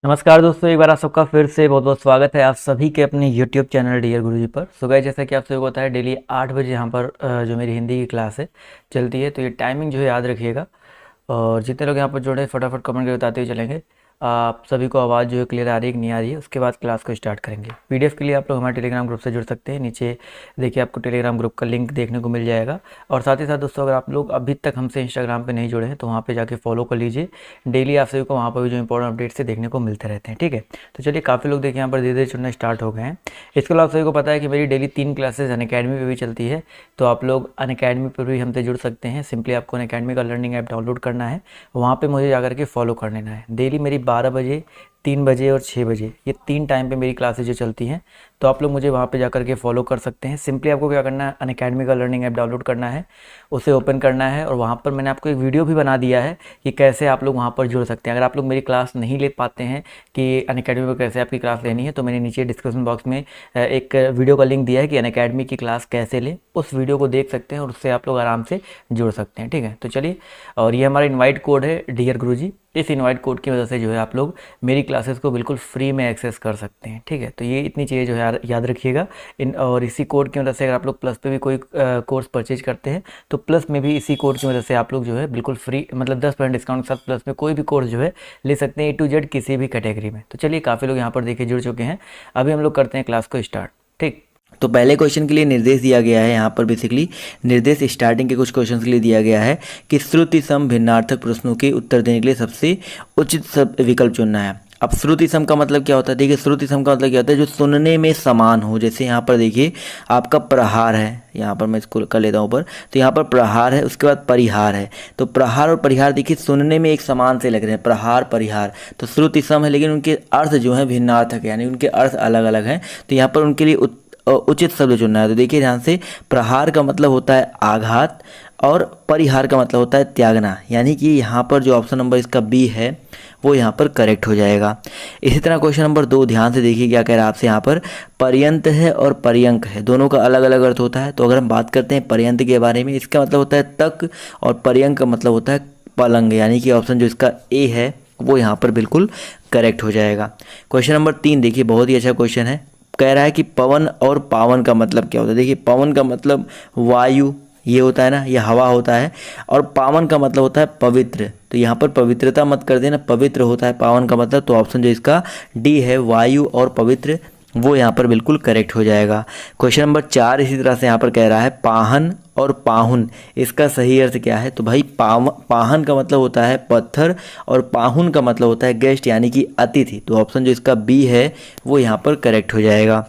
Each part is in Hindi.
नमस्कार दोस्तों, एक बार आप सबका फिर से बहुत बहुत स्वागत है आप सभी के अपने YouTube चैनल डियर गुरुजी पर। सो गाइस, जैसा कि आप सभी को पता है डेली 8 बजे यहाँ पर जो मेरी हिंदी की क्लास है चलती है, तो ये टाइमिंग जो है याद रखिएगा। और जितने लोग यहाँ पर जुड़े फटाफट कमेंट करके बताते हुए चलेंगे आप सभी को आवाज़ जो है क्लियर आ रही है कि नहीं आ रही है। उसके बाद क्लास को स्टार्ट करेंगे। पीडीएफ के लिए आप लोग हमारे टेलीग्राम ग्रुप से जुड़ सकते हैं। नीचे देखिए आपको टेलीग्राम ग्रुप का लिंक देखने को मिल जाएगा। और साथ ही साथ दोस्तों, अगर आप लोग अभी तक हमसे इंस्टाग्राम पे नहीं जुड़े हैं तो वहाँ पे जाके फॉलो कर लीजिए। डेली आप सभी को वहाँ पर भी जो इंपॉर्टेंट अपडेट्स से देखने को मिलते रहते हैं। ठीक है, तो चलिए काफ़ी लोग देखिए यहाँ पर धीरे धीरे जुड़ना स्टार्ट हो गए हैं। इसके अलावा आप सभी को पता है कि मेरी डेली 3 क्लासेज अनअकैडमी पे भी चलती है, तो आप लोग अनअकैडमी पर भी हमसे जुड़ सकते हैं। सिंपली आपको अनअकैडमी का लर्निंग ऐप डाउनलोड करना है, वहाँ पे मुझे जाकर के फॉलो कर लेना है। डेली मेरी 12 बजे, 3 बजे और 6 बजे, ये 3 टाइम पे मेरी क्लासेज जो चलती हैं, तो आप लोग मुझे वहाँ पे जाकर के फॉलो कर सकते हैं। सिंपली आपको क्या करना है, अनअकैडमी का लर्निंग ऐप डाउनलोड करना है, उसे ओपन करना है और वहाँ पर मैंने आपको एक वीडियो भी बना दिया है कि कैसे आप लोग वहाँ पर जुड़ सकते हैं। अगर आप लोग मेरी क्लास नहीं ले पाते हैं कि अनअकैडमी पर कैसे आपकी क्लास लेनी है, तो मैंने नीचे डिस्क्रिप्शन बॉक्स में एक वीडियो का लिंक दिया है कि अनअकैडमी की क्लास कैसे लें। उस वीडियो को देख सकते हैं और उससे आप लोग आराम से जुड़ सकते हैं। ठीक है, तो चलिए, और ये हमारा इनवाइट कोड है डियर गुरुजी। इस इनवाइट कोड की वजह से जो है आप लोग मेरी क्लासेस को बिल्कुल फ्री में एक्सेस कर सकते हैं। ठीक है, तो ये इतनी चीज़ें जो है याद रखिएगा। और इसी कोड की मदद से अगर आप लोग प्लस पे भी कोई कोर्स परचेज करते हैं तो प्लस में भी इसी कोड की वजह से आप लोग जो है बिल्कुल फ्री, मतलब 10% डिस्काउंट के साथ प्लस में कोई भी कोर्स जो है ले सकते हैं, A to Z किसी भी कैटेगरी में। तो चलिए, काफ़ी लोग यहाँ पर देखिए जुड़ चुके हैं। अभी हम लोग करते हैं क्लास को स्टार्ट। ठीक, तो पहले क्वेश्चन के लिए निर्देश दिया गया है। यहाँ पर बेसिकली निर्देश स्टार्टिंग के कुछ क्वेश्चन के लिए दिया गया है कि श्रुति सम भिन्नार्थक प्रश्नों के उत्तर देने के लिए सबसे उचित विकल्प चुनना है। अब श्रुति सम का मतलब क्या होता है? देखिए, श्रुति सम का मतलब क्या होता है? जो सुनने में समान हो। जैसे यहाँ पर देखिए आपका प्रहार है, यहाँ पर मैं इसको कर लेता हूँ ऊपर, तो यहाँ पर प्रहार है, उसके बाद परिहार है। तो प्रहार और परिहार देखिए सुनने में एक समान से लग रहे हैं, प्रहार परिहार, तो श्रुति सम है, लेकिन उनके अर्थ जो है भिन्नार्थक है, यानी उनके अर्थ अलग अलग हैं। तो यहाँ पर उनके लिए उचित शब्द चुनना है। तो देखिए ध्यान से, प्रहार का मतलब होता है आघात और परिहार का मतलब होता है त्यागना, यानी कि यहाँ पर जो ऑप्शन नंबर इसका बी है वो यहाँ पर करेक्ट हो जाएगा। इसी तरह क्वेश्चन नंबर 2 ध्यान से देखिए क्या कह रहा है आपसे। यहाँ पर पर्यंत है और पर्यंक है, दोनों का अलग अलग अर्थ होता है। तो अगर हम बात करते हैं पर्यंत के बारे में, इसका मतलब होता है तक, और पर्यंक का मतलब होता है पलंग, यानी कि ऑप्शन जो इसका ए है वो यहाँ पर बिल्कुल करेक्ट हो जाएगा। क्वेश्चन नंबर 3 देखिए, बहुत ही अच्छा क्वेश्चन है। कह रहा है कि पवन और पावन का मतलब क्या होता है? देखिए, पवन का मतलब वायु ये होता है ना, ये हवा होता है, और पावन का मतलब होता है पवित्र। तो यहाँ पर पवित्रता मत कर देना, पवित्र होता है पावन का मतलब। तो ऑप्शन जो इसका डी है, वायु और पवित्र, वो यहाँ पर बिल्कुल करेक्ट हो जाएगा। क्वेश्चन नंबर 4 इसी तरह से यहाँ पर कह रहा है पाहन और पाहुन, इसका सही अर्थ क्या है? तो भाई पाहन का मतलब होता है पत्थर और पाहुन का मतलब होता है गेस्ट, यानी कि अतिथि। तो ऑप्शन जो इसका बी है वो यहाँ पर करेक्ट हो जाएगा।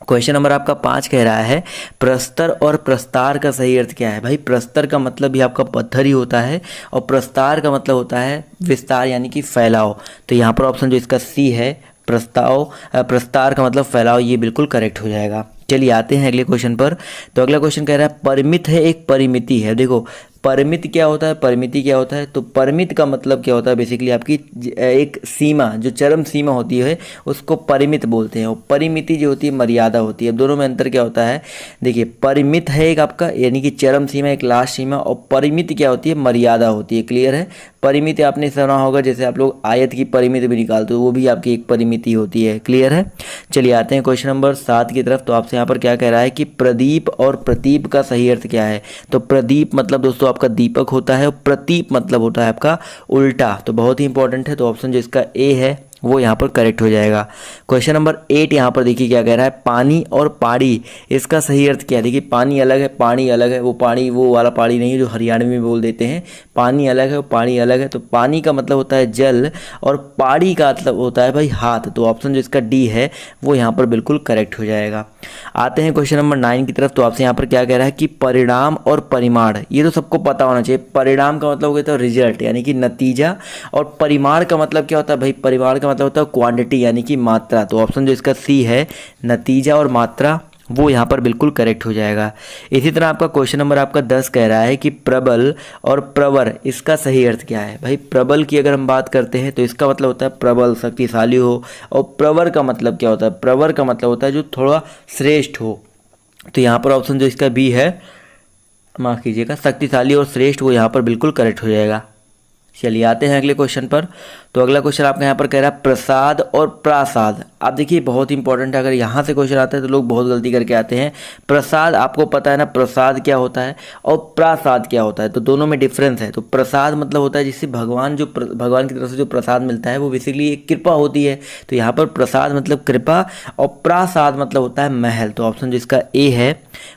क्वेश्चन नंबर आपका 5 कह रहा है प्रस्तर और प्रस्तार का सही अर्थ क्या है? भाई, प्रस्तर का मतलब भी आपका पत्थर ही होता है और प्रस्तार का मतलब होता है विस्तार, यानी कि फैलाव। तो यहाँ पर ऑप्शन जो इसका सी है, प्रस्तार का मतलब फैलाव, ये बिल्कुल करेक्ट हो जाएगा। चलिए आते हैं अगले क्वेश्चन पर। तो अगला क्वेश्चन कह रहा है परिमित है एक परिमिति है। देखो, परिमित क्या होता है, परिमिति क्या होता है? तो परिमित का मतलब क्या होता है? बेसिकली आपकी एक सीमा, जो चरम सीमा होती है उसको परिमित बोलते हैं, और परिमिति जो होती है मर्यादा होती है। दोनों में अंतर क्या होता है? देखिए, परिमित है एक आपका, यानी कि चरम सीमा, एक लास्ट सीमा, और परिमिति क्या होती है? मर्यादा होती है। क्लियर है? परिमिति आपने सुना होगा, जैसे आप लोग आयत की परिमिति भी निकालते हो, वो भी आपकी एक परिमिति होती है। क्लियर है? चलिए आते हैं क्वेश्चन नंबर 7 की तरफ। तो आपसे यहाँ पर क्या कह रहा है कि प्रदीप और प्रतीप का सही अर्थ क्या है? तो प्रदीप मतलब दोस्तों आपका दीपक होता है, और प्रतीप मतलब होता है आपका उल्टा। तो बहुत ही इंपॉर्टेंट है। तो ऑप्शन जो इसका ए है वो यहाँ पर करेक्ट हो जाएगा। क्वेश्चन नंबर 8 यहाँ पर देखिए क्या कह रहा है पानी और पाड़ी, इसका सही अर्थ क्या है? देखिए, पानी अलग है, पानी अलग है। वो पानी वो वाला पानी नहीं है जो हरियाणवी में बोल देते हैं, पानी अलग है, पानी अलग है। तो पानी का मतलब होता है जल, और पाड़ी का मतलब होता है भाई हाथ। तो ऑप्शन जो इसका डी है वो यहाँ पर बिल्कुल करेक्ट हो जाएगा। आते हैं क्वेश्चन नंबर 9 की तरफ। तो आपसे यहाँ पर क्या कह रहा है कि परिणाम और परिमाण, ये तो सबको पता होना चाहिए। परिणाम का मतलब होता है रिजल्ट, यानी कि नतीजा, और परिमाण का मतलब क्या होता है? भाई, परिमाण का मतलब होता है क्वांटिटी, यानी कि मात्रा। तो ऑप्शन जो इसका सी है, नतीजा और मात्रा, वो यहाँ पर बिल्कुल करेक्ट हो जाएगा। इसी तरह आपका क्वेश्चन नंबर आपका 10 कह रहा है कि प्रबल और प्रवर, इसका सही अर्थ क्या है? भाई, प्रबल की अगर हम बात करते हैं तो इसका मतलब होता है प्रबल, शक्तिशाली हो, और प्रवर का मतलब क्या होता है? प्रवर का मतलब होता है जो थोड़ा श्रेष्ठ हो। तो यहाँ पर ऑप्शन जो इसका बी है, माफ़ कीजिएगा, शक्तिशाली और श्रेष्ठ, वो यहाँ पर बिल्कुल करेक्ट हो जाएगा। चलिए आते हैं अगले क्वेश्चन पर। तो अगला क्वेश्चन आपका यहाँ पर कह रहा है प्रसाद और प्रासाद। आप देखिए बहुत इंपॉर्टेंट है, अगर यहाँ से क्वेश्चन आता है तो लोग बहुत गलती करके आते हैं। प्रसाद आपको पता है ना, प्रसाद क्या होता है और प्रासाद क्या होता है, तो दोनों में डिफरेंस है। तो प्रसाद मतलब होता है जिससे भगवान भगवान की तरफ से जो प्रसाद मिलता है वो बेसिकली एक कृपा होती है। तो यहाँ पर प्रसाद मतलब कृपा और प्रासाद मतलब होता है महल। तो ऑप्शन जिसका ए है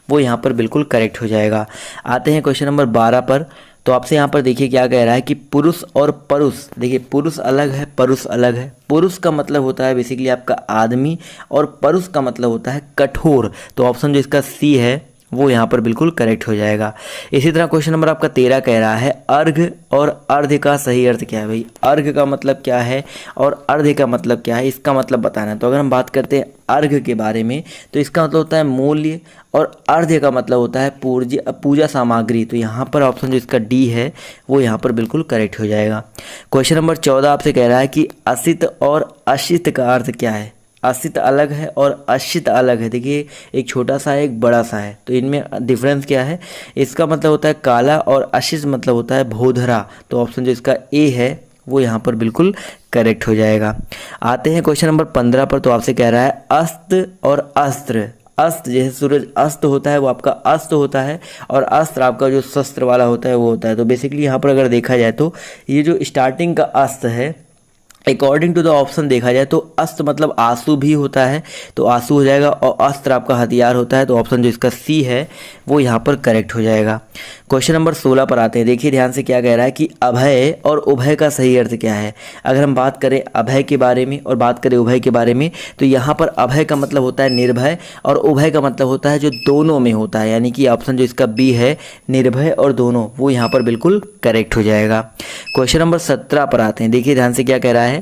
वो यहाँ पर बिल्कुल करेक्ट हो जाएगा। आते हैं क्वेश्चन नंबर 12 पर। तो आपसे यहाँ पर देखिए क्या कह रहा है कि पुरुष और परुष। देखिए पुरुष अलग है, परुष अलग है। पुरुष का मतलब होता है बेसिकली आपका आदमी और परुष का मतलब होता है कठोर। तो ऑप्शन जो इसका सी है वो यहाँ पर बिल्कुल करेक्ट हो जाएगा। इसी तरह क्वेश्चन नंबर आपका 13 कह रहा है अर्घ और अर्घ का सही अर्थ क्या है। भाई अर्घ का मतलब क्या है और अर्घ का मतलब क्या है, इसका मतलब बताना है। तो अगर हम बात करते हैं अर्घ के बारे में तो इसका मतलब होता है मूल्य और अर्घ का मतलब होता है पूजा सामग्री। तो यहाँ पर ऑप्शन जो इसका डी है वो यहाँ पर बिल्कुल करेक्ट हो जाएगा। क्वेश्चन नंबर 14 आपसे कह रहा है कि असित और अशित का अर्थ क्या है। असित अलग है और अशित अलग है। देखिए एक छोटा सा है एक बड़ा सा है, तो इनमें डिफरेंस क्या है। इसका मतलब होता है काला और अशित मतलब होता है भोधरा। तो ऑप्शन जो इसका ए है वो यहाँ पर बिल्कुल करेक्ट हो जाएगा। आते हैं क्वेश्चन नंबर 15 पर। तो आपसे कह रहा है अस्त और अस्त्र। अस्त जैसे सूरज अस्त होता है वो आपका अस्त होता है और अस्त्र आपका जो शस्त्र वाला होता है वो होता है। तो बेसिकली यहाँ पर अगर देखा जाए तो ये जो स्टार्टिंग का अस्त है अकॉर्डिंग टू द ऑप्शन देखा जाए तो अस्त्र मतलब आंसू भी होता है, तो आंसू हो जाएगा। और अस्त्र आपका हथियार होता है, तो ऑप्शन जो इसका सी है वो यहाँ पर करेक्ट हो जाएगा। क्वेश्चन नंबर 16 पर आते हैं। देखिए ध्यान से क्या कह रहा है कि अभय और उभय का सही अर्थ क्या है। अगर हम बात करें अभय के बारे में और बात करें उभय के बारे में तो यहाँ पर अभय का मतलब होता है निर्भय और उभय का मतलब होता है जो दोनों में होता है, यानी कि ऑप्शन जो इसका बी है निर्भय और दोनों, वो यहाँ पर बिल्कुल करेक्ट हो जाएगा। क्वेश्चन नंबर 17 पर आते हैं। देखिए ध्यान से क्या कह रहा है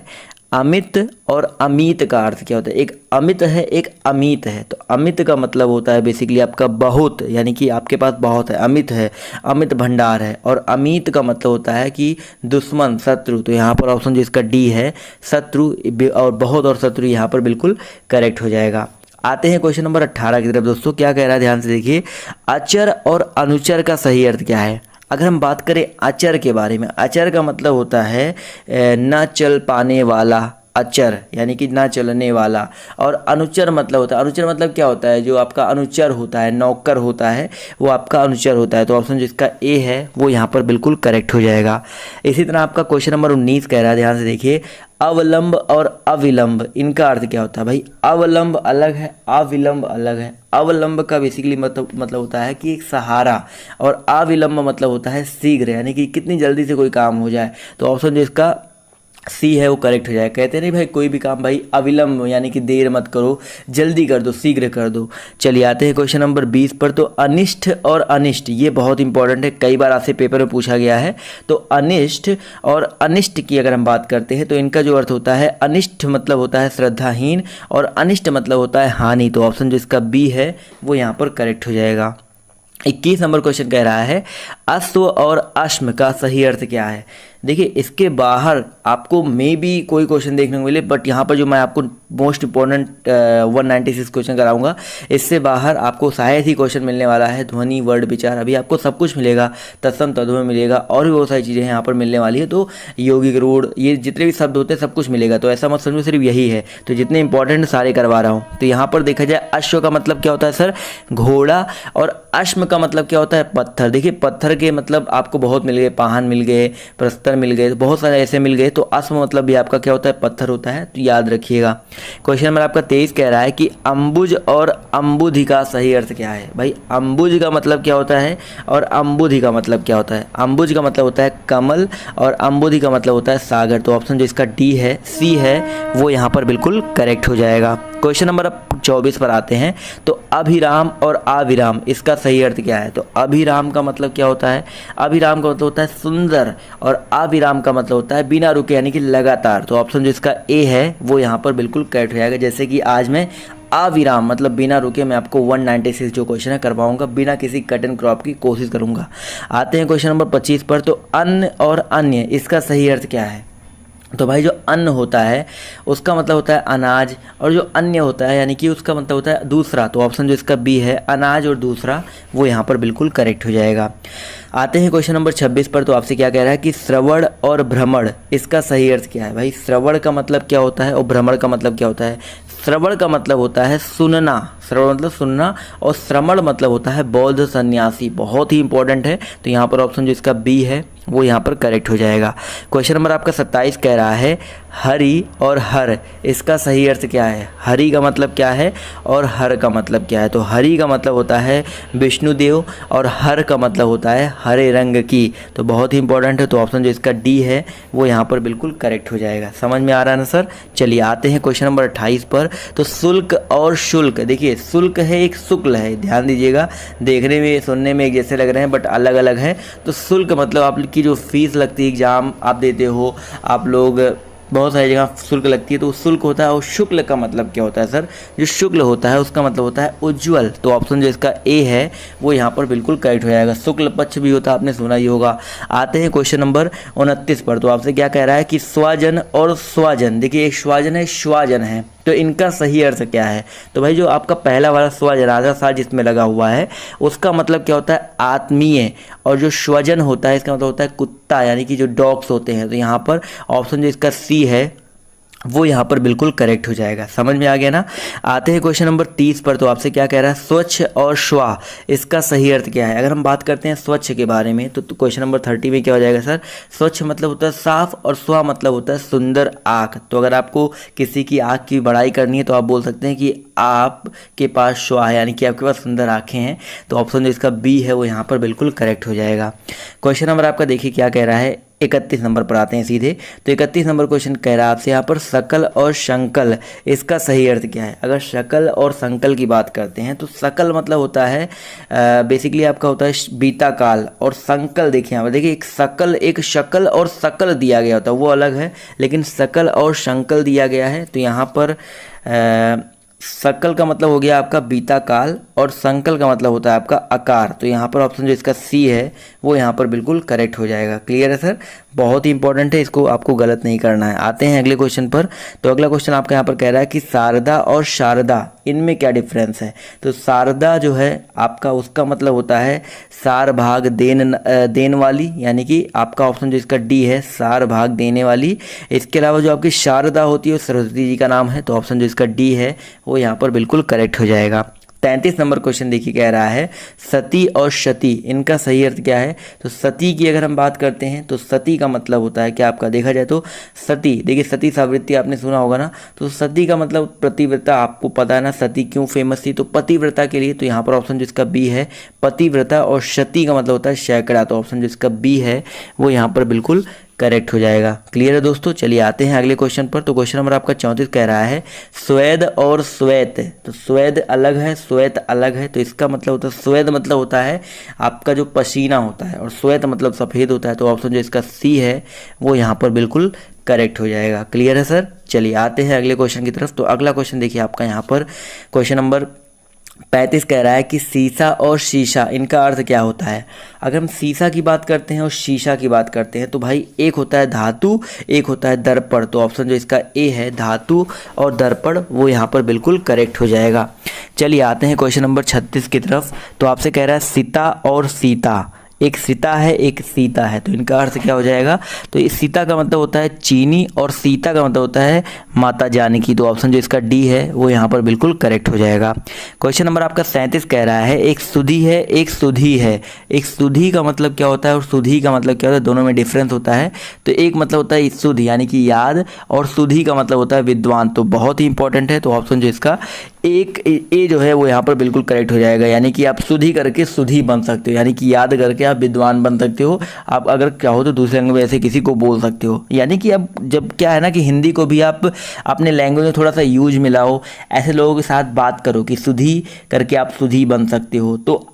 अमित और अमित का अर्थ क्या होता है। एक अमित है एक अमित है। तो अमित का मतलब होता है बेसिकली आपका बहुत, यानी कि आपके पास बहुत है, अमित है, अमित भंडार है। और अमित का मतलब होता है कि दुश्मन शत्रु। तो यहाँ पर ऑप्शन जो इसका डी है शत्रु और बहुत और शत्रु यहाँ पर बिल्कुल करेक्ट हो जाएगा। आते हैं क्वेश्चन नंबर 18 की तरफ। दोस्तों क्या कह रहा है ध्यान से देखिए अचर और अनुचर का सही अर्थ क्या है। अगर हम बात करें अचर के बारे में, अचर का मतलब होता है न चल पाने वाला, अचर यानी कि ना चलने वाला। और अनुचर मतलब होता है, अनुचर मतलब क्या होता है, जो आपका अनुचर होता है, नौकर होता है, वो आपका अनुचर होता है। तो ऑप्शन जिसका ए है वो यहाँ पर बिल्कुल करेक्ट हो जाएगा। इसी तरह आपका क्वेश्चन नंबर 19 कह रहा है, ध्यान से देखिए अवलंब और अविलंब, इनका अर्थ क्या होता है। भाई अवलंब अलग है, अविलंब अलग है। अवलंब का बेसिकली मतलब होता है कि एक सहारा, और अविलंब मतलब होता है शीघ्र, यानी कि कितनी जल्दी से कोई काम हो जाए। तो ऑप्शन जो इसका सी है वो करेक्ट हो जाए। कहते नहीं भाई कोई भी काम भाई अविलंब यानी कि देर मत करो, जल्दी कर दो, शीघ्र कर दो। चलिए आते हैं क्वेश्चन नंबर 20 पर। तो अनिष्ट और अनिष्ट ये बहुत इंपॉर्टेंट है, कई बार आपसे पेपर में पूछा गया है। तो अनिष्ट और अनिष्ट की अगर हम बात करते हैं तो इनका जो अर्थ होता है, अनिष्ट मतलब होता है श्रद्धाहीन और अनिष्ट मतलब होता है हानि। तो ऑप्शन जो इसका बी है वो यहाँ पर करेक्ट हो जाएगा। 21 नंबर क्वेश्चन कह रहा है अश्व और अश्म का सही अर्थ क्या है। देखिए इसके बाहर आपको मे बी कोई क्वेश्चन देखने को मिले, बट यहाँ पर जो मैं आपको मोस्ट इंपॉर्टेंट 196 क्वेश्चन कराऊंगा, इससे बाहर आपको शायद ही क्वेश्चन मिलने वाला है। ध्वनि वर्ड विचार अभी आपको सब कुछ मिलेगा, तत्सम तद्भव मिलेगा और भी बहुत सारी चीज़ें यहाँ पर मिलने वाली है। तो यौगिक रूढ़ ये जितने भी शब्द होते हैं सब कुछ मिलेगा, तो ऐसा मत समझो सिर्फ यही है। तो जितने इंपॉर्टेंट सारे करवा रहा हूँ। तो यहाँ पर देखा जाए अश्व का मतलब क्या होता है सर, घोड़ा, और अश्म का मतलब क्या होता है, पत्थर। देखिए पत्थर के मतलब आपको बहुत मिल गए, पाहन मिल गए, प्रस्तर मिल गए, बहुत सारे ऐसे मिल गए। तो अश्म मतलब भी आपका क्या होता है, पत्थर होता है, तो याद रखिएगा। क्वेश्चन नंबर आपका 23 कह रहा है कि अम्बुज और अम्बुधि का सही अर्थ क्या है। भाई अम्बुज का मतलब क्या होता है और अम्बुधि का मतलब क्या होता है। अम्बुज का मतलब होता है कमल और अम्बुधि का मतलब होता है सागर। तो ऑप्शन जो इसका डी है, सी है, वो यहाँ पर बिल्कुल करेक्ट हो जाएगा। क्वेश्चन नंबर 24 पर आते हैं। तो अभिराम और अविराम इसका सही अर्थ क्या है। तो अभिराम का मतलब क्या होता है, अभिराम का मतलब होता है सुंदर, और अविराम का मतलब होता है बिना रुके यानी कि लगातार। तो ऑप्शन जो इसका ए है वो यहाँ पर बिल्कुल करेक्ट हो जाएगा। जैसे कि आज मैं अविराम मतलब बिना रुके मैं आपको 196 जो क्वेश्चन है करवाऊंगा, बिना किसी कट एंड क्रॉप की कोशिश करूंगा। आते हैं क्वेश्चन नंबर 25 पर। तो अन्न और अन्य इसका सही अर्थ क्या है। तो भाई जो अन्न होता है उसका मतलब होता है अनाज, और जो अन्य होता है यानी कि उसका मतलब होता है दूसरा। तो ऑप्शन जो इसका बी है अनाज और दूसरा, वो यहाँ पर बिल्कुल करेक्ट हो जाएगा। आते हैं क्वेश्चन नंबर 26 पर। तो आपसे क्या कह रहा है कि श्रवण और भ्रमण इसका सही अर्थ क्या है। भाई श्रवण का मतलब क्या होता है और भ्रमण का मतलब क्या होता है। श्रवण का मतलब होता है सुनना, श्रवण मतलब सुनना, और श्रमण मतलब होता है बौद्ध सन्यासी। बहुत ही इंपॉर्टेंट है। तो यहाँ पर ऑप्शन जो इसका बी है वो यहाँ पर करेक्ट हो जाएगा। क्वेश्चन नंबर आपका 27 कह रहा है हरि और हर इसका सही अर्थ क्या है। हरि का मतलब क्या है और हर का मतलब क्या है। तो हरि का मतलब होता है विष्णुदेव और हर का मतलब होता है हरे रंग की। तो बहुत ही इंपॉर्टेंट है। तो ऑप्शन जो इसका डी है वो यहाँ पर बिल्कुल करेक्ट हो जाएगा। समझ में आ रहा है ना सर। चलिए आते हैं क्वेश्चन नंबर 28 पर। तो शुल्क और शुल्क, देखिए शुल्क है एक शुक्ल है, ध्यान दीजिएगा, देखने में सुनने में एक जैसे लग रहे हैं बट अलग अलग है। तो शुल्क मतलब आपकी जो फीस लगती है, एग्जाम आप देते हो, आप लोग बहुत सारी जगह शुल्क लगती है, तो शुल्क होता है। और शुक्ल का मतलब क्या होता है सर। जो शुक्ल होता है उसका मतलब होता है उज्ज्वल। तो ऑप्शन जो इसका ए है वो यहाँ पर बिल्कुल करेक्ट हो जाएगा। शुक्ल पक्ष भी होता है, आपने सुना ही होगा। आते हैं क्वेश्चन नंबर 29 पर। तो आपसे क्या कह रहा है कि स्वजन और स्वजन, देखिए एक स्वजन है श्वाजन है, तो इनका सही अर्थ क्या है। तो भाई जो आपका पहला वाला स्वजन आधा सा जिसमें लगा हुआ है उसका मतलब क्या होता है आत्मीय, और जो स्वजन होता है इसका मतलब होता है कुत्ता, यानी कि जो डॉग्स होते हैं। तो यहाँ पर ऑप्शन जो इसका सी है वो यहाँ पर बिल्कुल करेक्ट हो जाएगा। समझ में आ गया ना। आते हैं क्वेश्चन नंबर 30 पर। तो आपसे क्या कह रहा है स्वच्छ और श्वा इसका सही अर्थ क्या है। अगर हम बात करते हैं स्वच्छ के बारे में तो क्वेश्चन नंबर 30 में क्या हो जाएगा सर। स्वच्छ मतलब होता है साफ और स्वा मतलब होता है सुंदर आँख। तो अगर आपको किसी की आँख की बड़ाई करनी है तो आप बोल सकते हैं कि आपके पास श्वा है, यानी कि आपके पास सुंदर आँखें हैं। तो ऑप्शन जो इसका बी है वो यहाँ पर बिल्कुल करेक्ट हो जाएगा। क्वेश्चन नंबर आपका देखिए क्या कह रहा है 31 नंबर पर आते हैं सीधे। तो 31 नंबर क्वेश्चन कह रहा है आपसे यहाँ पर सकल और संकल इसका सही अर्थ क्या है। अगर शकल और संकल की बात करते हैं तो सकल मतलब होता है बेसिकली आपका होता है बीता काल, और संकल देखिए यहाँ पर देखिए एक सकल, एक शकल और सकल दिया गया होता है वो अलग है, लेकिन सकल और संकल दिया गया है। तो यहाँ पर सकल का मतलब हो गया आपका बीता काल और संकल का मतलब होता है आपका आकार। तो यहाँ पर ऑप्शन जो इसका सी है वो यहाँ पर बिल्कुल करेक्ट हो जाएगा। क्लियर है सर। बहुत ही इंपॉर्टेंट है, इसको आपको गलत नहीं करना है। आते हैं अगले क्वेश्चन पर। तो अगला क्वेश्चन आपका यहाँ पर कह रहा है कि शारदा और शारदा इनमें क्या डिफरेंस है। तो शारदा जो है आपका उसका मतलब होता है सार भाग देन वाली, यानी कि आपका ऑप्शन जो इसका डी है सार भाग देने वाली। इसके अलावा जो आपकी शारदा होती है सरस्वती जी का नाम है। तो ऑप्शन जो इसका डी है वो यहाँ पर बिल्कुल करेक्ट हो जाएगा। 33 नंबर क्वेश्चन देखिए कह रहा है सती और शती इनका सही अर्थ क्या है। तो सती की अगर हम बात करते हैं तो सती का मतलब होता है क्या आपका देखा जाए तो सती, देखिए सती सावित्री आपने सुना होगा ना। तो सती का मतलब पतिव्रता, आपको पता है ना सती क्यों फेमस थी, तो पतिव्रता के लिए। तो यहाँ पर ऑप्शन जिसका बी है पतिव्रता, और शती का मतलब होता है सैकड़ा। तो ऑप्शन जिसका बी है वो यहाँ पर बिल्कुल करेक्ट हो जाएगा। क्लियर है दोस्तों। चलिए आते हैं अगले क्वेश्चन पर। तो क्वेश्चन नंबर आपका 34 कह रहा है स्वेद और श्वेत। तो स्वेद अलग है, श्वेत अलग है। तो इसका मतलब होता है स्वेद मतलब होता है आपका जो पसीना होता है, और श्वेत मतलब सफ़ेद होता है। तो ऑप्शन जो इसका सी है वो यहाँ पर बिल्कुल करेक्ट हो जाएगा। क्लियर है सर। चलिए आते हैं अगले क्वेश्चन की तरफ। तो अगला क्वेश्चन देखिए आपका यहाँ पर क्वेश्चन नंबर 35 कह रहा है कि सीसा और शीशा इनका अर्थ क्या होता है। अगर हम सीसा की बात करते हैं और शीशा की बात करते हैं तो भाई एक होता है धातु, एक होता है दर्पण। तो ऑप्शन जो इसका ए है धातु और दर्पण वो यहाँ पर बिल्कुल करेक्ट हो जाएगा। चलिए आते हैं क्वेश्चन नंबर 36 की तरफ। तो आपसे कह रहा है सीता और सीता, एक सीता है एक सीता है। तो इनका अर्थ क्या हो जाएगा। तो इस सीता का मतलब होता है चीनी और सीता का मतलब होता है माता जानकी। तो ऑप्शन जो इसका डी है वो यहाँ पर बिल्कुल करेक्ट हो जाएगा। क्वेश्चन नंबर आपका 37 कह रहा है एक सुधी है एक सुधी है। एक सुधी का मतलब क्या होता है और सुधी का मतलब क्या होता है, दोनों में डिफरेंस होता है। तो एक मतलब होता है सुध यानी कि याद, और सुधी का मतलब होता है विद्वान। तो बहुत ही इंपॉर्टेंट है। तो ऑप्शन जो इसका एक ए जो है वो यहाँ पर बिल्कुल करेक्ट हो जाएगा। यानी कि आप सुधी करके सुधी बन सकते हो, यानी कि याद करके आप विद्वान बन सकते हो। आप अगर चाहो तो दूसरे लैंग्वेज में ऐसे किसी को बोल सकते हो। यानी कि अब जब क्या है ना कि हिंदी को भी आप अपने लैंग्वेज में थोड़ा सा यूज मिलाओ, ऐसे लोगों के साथ बात करो कि सुधी करके आप सुधी बन सकते हो। तो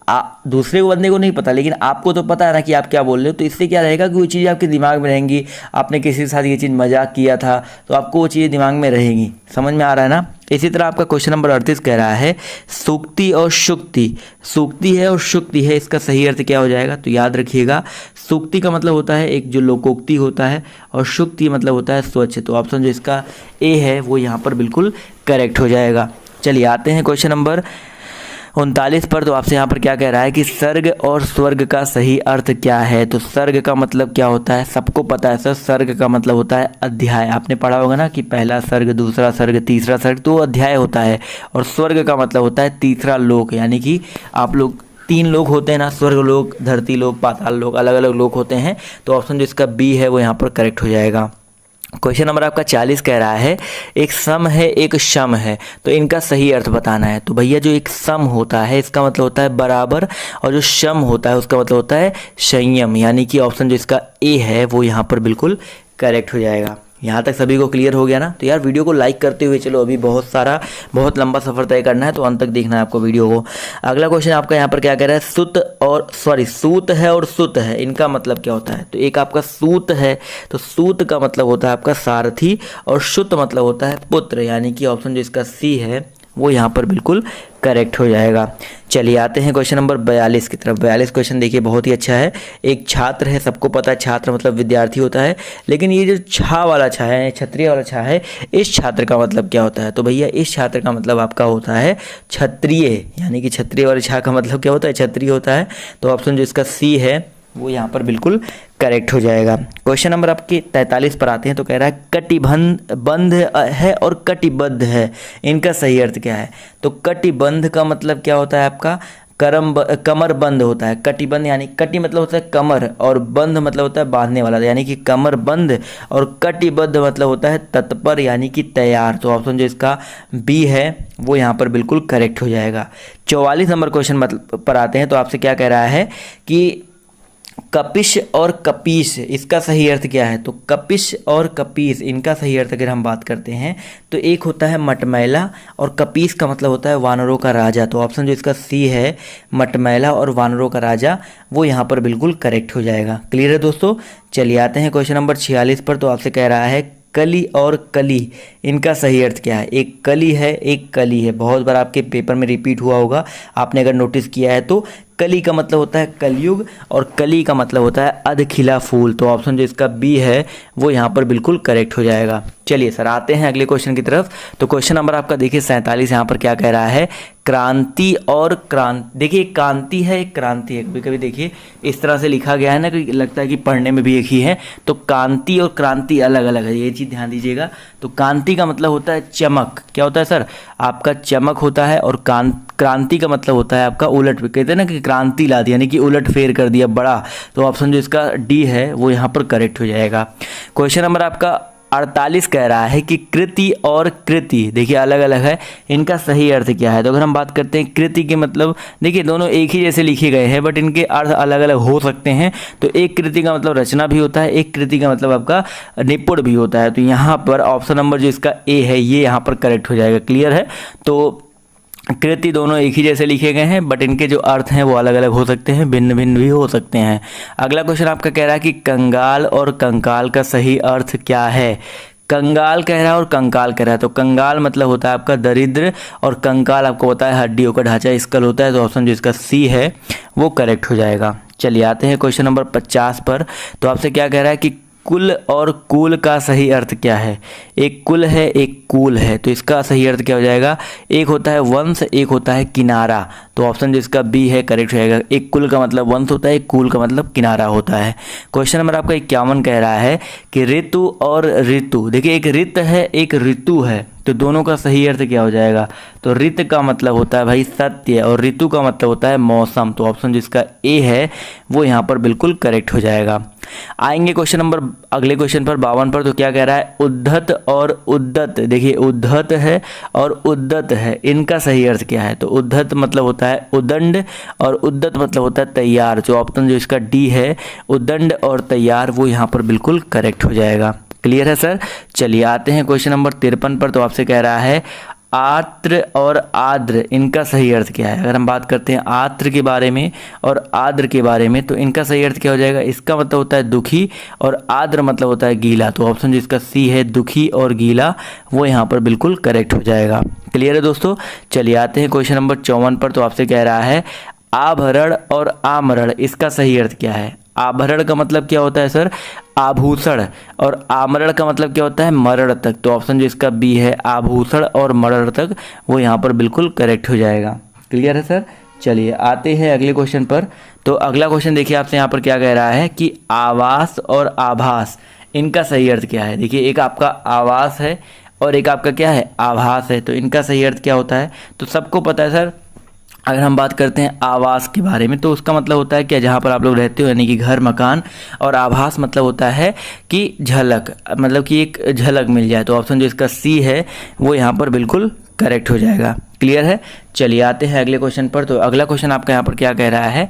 दूसरे को बंदे को नहीं पता, लेकिन आपको तो पता है ना कि आप क्या बोल रहे हो। तो इससे क्या रहेगा कि वो चीज़ें आपके दिमाग में रहेंगी। आपने किसी के साथ ये चीज़ मजाक किया था तो आपको वो चीज़ें दिमाग में रहेंगी। समझ में आ रहा है ना। इसी तरह आपका क्वेश्चन नंबर 38 कह रहा है सूक्ति और शुक्ति। सूक्ति है और शुक्ति है, इसका सही अर्थ क्या हो जाएगा? तो याद रखिएगा, सूक्ति का मतलब होता है एक जो लोकोक्ति होता है और शुक्ति मतलब होता है स्वच्छ। तो ऑप्शन जो इसका ए है वो यहाँ पर बिल्कुल करेक्ट हो जाएगा। चलिए आते हैं क्वेश्चन नंबर 39 पर। तो आपसे यहाँ पर क्या कह रहा है कि सर्ग और स्वर्ग का सही अर्थ क्या है? तो सर्ग का मतलब क्या होता है? सबको पता है सर, सर्ग का मतलब होता है अध्याय। आपने पढ़ा होगा ना कि पहला सर्ग, दूसरा सर्ग, तीसरा सर्ग, तो अध्याय होता है। और स्वर्ग का मतलब होता है तीसरा लोक, यानी कि आप लोग 3 लोक होते हैं ना, स्वर्ग लोक, धरती लोक, पाताल लोक, अलग अलग लोक होते हैं। तो ऑप्शन जो इसका बी है वो यहाँ पर करेक्ट हो जाएगा। क्वेश्चन नंबर आपका 40 कह रहा है एक सम है एक शम है, तो इनका सही अर्थ बताना है। तो भैया जो एक सम होता है इसका मतलब होता है बराबर, और जो शम होता है उसका मतलब होता है संयम, यानी कि ऑप्शन जो इसका ए है वो यहाँ पर बिल्कुल करेक्ट हो जाएगा। यहाँ तक सभी को क्लियर हो गया ना? तो यार वीडियो को लाइक करते हुए चलो, अभी बहुत लंबा सफ़र तय करना है, तो अंत तक देखना है आपको वीडियो को। अगला क्वेश्चन आपका यहाँ पर क्या कह रहा है, सूत है और सुत है, इनका मतलब क्या होता है? तो एक आपका सूत है, तो सूत का मतलब होता है आपका सारथी, और शुत मतलब होता है पुत्र, यानी कि ऑप्शन जो इसका सी है वो यहाँ पर बिल्कुल करेक्ट हो जाएगा। चलिए आते हैं क्वेश्चन नंबर 42 की तरफ। 42 क्वेश्चन देखिए बहुत ही अच्छा है। एक छात्र है, सबको पता है छात्र मतलब विद्यार्थी होता है, लेकिन ये जो छा वाला छा है, क्षत्रिय वाला छा है, इस छात्र का मतलब क्या होता है? तो भैया इस छात्र का मतलब आपका होता है क्षत्रिय, यानी कि क्षत्रिय वाले छा का मतलब क्या होता है? क्षत्रिय होता है। तो ऑप्शन जो इसका सी है वो यहाँ पर बिल्कुल करेक्ट हो जाएगा। क्वेश्चन नंबर आपके 43 पर आते हैं। तो कह रहा है कटिबंध है और कटिबद्ध है, इनका सही अर्थ क्या है? तो कटिबंध का मतलब क्या होता है आपका? कमर बंद होता है। कटिबंध यानी कटि मतलब होता है कमर, और बंध मतलब होता है बांधने वाला, यानी कि कमर बंद, और कटिबद्ध मतलब होता है तत्पर, यानी कि तैयार। तो ऑप्शन जो इसका बी है वो यहाँ पर बिल्कुल करेक्ट हो जाएगा। 44 नंबर क्वेश्चन पर आते हैं। तो आपसे क्या कह रहा है कि कपिश और कपीश, इसका सही अर्थ क्या है? तो कपिश और कपीश, इनका सही अर्थ अगर हम बात करते हैं तो एक होता है मटमैला, और कपीश का मतलब होता है वानरों का राजा। तो ऑप्शन जो इसका सी है मटमैला और वानरों का राजा, वो यहाँ पर बिल्कुल करेक्ट हो जाएगा। क्लियर है दोस्तों? चलिए आते हैं क्वेश्चन नंबर 46 पर। तो आपसे कह रहा है कली और कली, इनका सही अर्थ क्या है? एक कली है एक कली है, बहुत बार आपके पेपर में रिपीट हुआ होगा, आपने अगर नोटिस किया है तो। कली का मतलब होता है कलयुग, और कली का मतलब होता है अधखिला फूल। तो ऑप्शन जो इसका बी है वो यहाँ पर बिल्कुल करेक्ट हो जाएगा। चलिए सर आते हैं अगले क्वेश्चन की तरफ। तो क्वेश्चन नंबर आपका देखिए 47 यहाँ पर क्या कह रहा है, क्रांति और क्रांति। देखिए क्रांति है एक क्रांति है, कभी कभी देखिए इस तरह से लिखा गया है ना कि लगता है कि पढ़ने में भी एक ही है। तो कांति और क्रांति अलग अलग है, ये चीज़ ध्यान दीजिएगा। तो कांति का मतलब होता है चमक, क्या होता है सर? आपका चमक होता है, और क्रांति का मतलब होता है आपका उलट। कहते हैं ना कि क्रांति ला दी, यानी कि उलट फेर कर दिया, बड़ा। तो ऑप्शन जो इसका डी है वो यहाँ पर करेक्ट हो जाएगा। क्वेश्चन नंबर आपका 48 कह रहा है कि कृति और कृति, देखिए अलग अलग है, इनका सही अर्थ क्या है? तो अगर हम बात करते हैं कृति के मतलब, देखिए दोनों एक ही जैसे लिखे गए हैं बट इनके अर्थ अलग अलग हो सकते हैं। तो एक कृति का मतलब रचना भी होता है, एक कृति का मतलब आपका निपुण भी होता है। तो यहाँ पर ऑप्शन नंबर जो इसका ए है ये यहाँ पर करेक्ट हो जाएगा। क्लियर है? तो कृति दोनों एक ही जैसे लिखे गए हैं बट इनके जो अर्थ हैं वो अलग अलग हो सकते हैं, भिन्न भिन्न भी हो सकते हैं। अगला क्वेश्चन आपका कह रहा है कि कंगाल और कंकाल का सही अर्थ क्या है? कंगाल कह रहा है और कंकाल कह रहा है। तो कंगाल मतलब होता है आपका दरिद्र, और कंकाल आपको पता है हड्डियों का ढांचा स्कल होता है। तो ऑप्शन जो इसका सी है वो करेक्ट हो जाएगा। चलिए आते हैं क्वेश्चन नंबर 50 पर। तो आपसे क्या कह रहा है कि कुल और कूल का सही अर्थ क्या है? एक कुल है एक कूल है, तो इसका सही अर्थ क्या हो जाएगा? एक होता है वंश, एक होता है किनारा। तो ऑप्शन जिसका बी है करेक्ट हो जाएगा। एक कुल का मतलब वंश होता है, एक कूल का मतलब किनारा होता है। क्वेश्चन नंबर आपका 51 कह रहा है कि ऋतु और ऋतु, देखिए एक ऋत है एक ऋतु है, तो दोनों का सही अर्थ क्या हो जाएगा? तो ऋत का मतलब होता है भाई सत्य, और ऋतु का मतलब होता है मौसम। तो ऑप्शन जिसका ए है वो यहाँ पर बिल्कुल करेक्ट हो जाएगा। आएंगे क्वेश्चन नंबर अगले क्वेश्चन पर 52 पर। तो क्या कह रहा है? उद्धत और उद्दत, देखिए उद्धत है और उद्दत है, इनका सही अर्थ क्या है? तो उद्धत मतलब होता है उदंड, और उद्दत मतलब होता है तैयार। जो ऑप्शन जो इसका डी है उदंड और तैयार, वो यहाँ पर बिल्कुल करेक्ट हो जाएगा। क्लियर है सर? चलिए आते हैं क्वेश्चन नंबर 53 पर। तो आपसे कह रहा है आत्र और आद्र इनका सही अर्थ क्या है। अगर हम बात करते हैं आत्र के बारे में और आद्र के बारे में तो इनका सही अर्थ क्या हो जाएगा। इसका मतलब होता है दुखी और आद्र मतलब होता है गीला। तो ऑप्शन जिसका सी है दुखी और गीला वो यहाँ पर बिल्कुल करेक्ट हो जाएगा। क्लियर है दोस्तों। चलिए आते हैं क्वेश्चन नंबर 54 पर। तो आपसे कह रहा है आभरण और आमरण इसका सही अर्थ क्या है। आभरण का मतलब क्या होता है सर, आभूषण, और आमरण का मतलब क्या होता है, मरण तक। तो ऑप्शन जो इसका बी है आभूषण और मरण तक वो यहाँ पर बिल्कुल करेक्ट हो जाएगा। क्लियर है सर। चलिए आते हैं अगले क्वेश्चन पर। तो अगला क्वेश्चन देखिए आपसे यहाँ पर क्या कह रहा है कि आवास और आभास इनका सही अर्थ क्या है। देखिए एक आपका आवास है और एक आपका क्या है आभास है। तो इनका सही अर्थ क्या होता है। तो सबको पता है सर, अगर हम बात करते हैं आवास के बारे में तो उसका मतलब होता है क्या, जहाँ पर आप लोग रहते हो यानी कि घर मकान, और आभास मतलब होता है कि झलक, मतलब कि एक झलक मिल जाए। तो ऑप्शन जो इसका सी है वो यहाँ पर बिल्कुल करेक्ट हो जाएगा। क्लियर है। चलिए आते हैं अगले क्वेश्चन पर। तो अगला क्वेश्चन आपका यहाँ पर क्या कह रहा है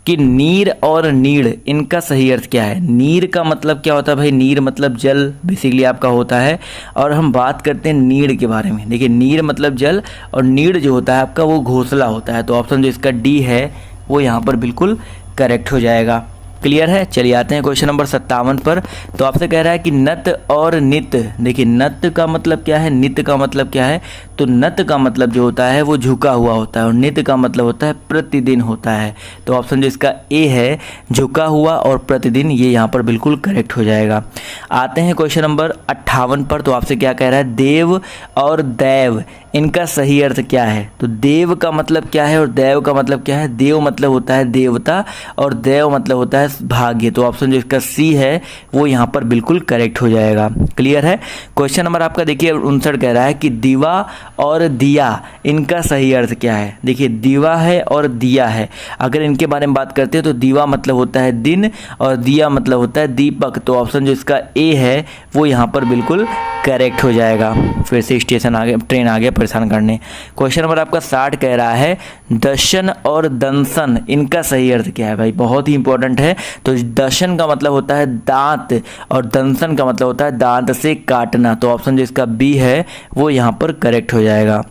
कि नीर और नीड़ इनका सही अर्थ क्या है। नीर का मतलब क्या होता है भाई, नीर मतलब जल बेसिकली आपका होता है। और हम बात करते हैं नीड़ के बारे में। देखिए नीर मतलब जल और नीड़ जो होता है आपका वो घोंसला होता है। तो ऑप्शन जो इसका डी है वो यहाँ पर बिल्कुल करेक्ट हो जाएगा। क्लियर है। चलिए आते हैं क्वेश्चन नंबर 57 पर। तो आपसे कह रहा है कि नत और नित। देखिए नत का मतलब क्या है, नित का मतलब क्या है। तो नत का मतलब जो होता है वो झुका हुआ होता है और नित का मतलब होता है प्रतिदिन होता है। तो ऑप्शन जो इसका ए है झुका हुआ और प्रतिदिन ये यहाँ पर बिल्कुल करेक्ट हो जाएगा। आते हैं क्वेश्चन नंबर 58 पर। तो आपसे क्या कह रहा है देव और दैव इनका सही अर्थ क्या है। तो देव का मतलब क्या है और दैव का मतलब क्या है। देव मतलब होता है देवता और दैव मतलब होता है भाग्य। तो ऑप्शन जो इसका सी है वो यहाँ पर बिल्कुल करेक्ट हो जाएगा। क्लियर है। क्वेश्चन नंबर आपका देखिए 59 कह रहा है कि दीवा और दिया इनका सही अर्थ क्या है। देखिए दीवा है और दिया है, अगर इनके बारे में बात करते हैं तो दीवा मतलब होता है दिन और दिया मतलब होता है दीपक। तो ऑप्शन जो इसका ए है वो यहाँ पर बिल्कुल करेक्ट हो जाएगा। फिर से स्टेशन आ गया, ट्रेन आ गया परेशान करने। क्वेश्चन नंबर आपका 60 कह रहा है दर्शन और दंशन इनका सही अर्थ क्या है। भाई बहुत ही इंपॉर्टेंट है। तो दर्शन का मतलब होता है दांत और दंशन का मतलब होता है दांत से काटना। तो ऑप्शन जो इसका बी है वो यहाँ पर करेक्ट हो जाएगा।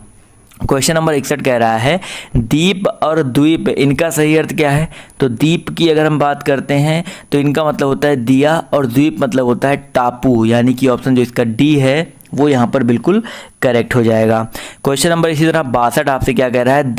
क्वेश्चन नंबर 61 कह रहा है दीप और द्वीप इनका सही अर्थ क्या है। तो दीप की अगर हम बात करते हैं तो इनका मतलब होता है दिया और द्वीप मतलब होता है टापू, यानी कि ऑप्शन जो इसका डी है वो यहाँ पर बिल्कुल करेक्ट हो जाएगा। क्वेश्चन नंबर इसी तरह 62 आपसे क्या कह रहा है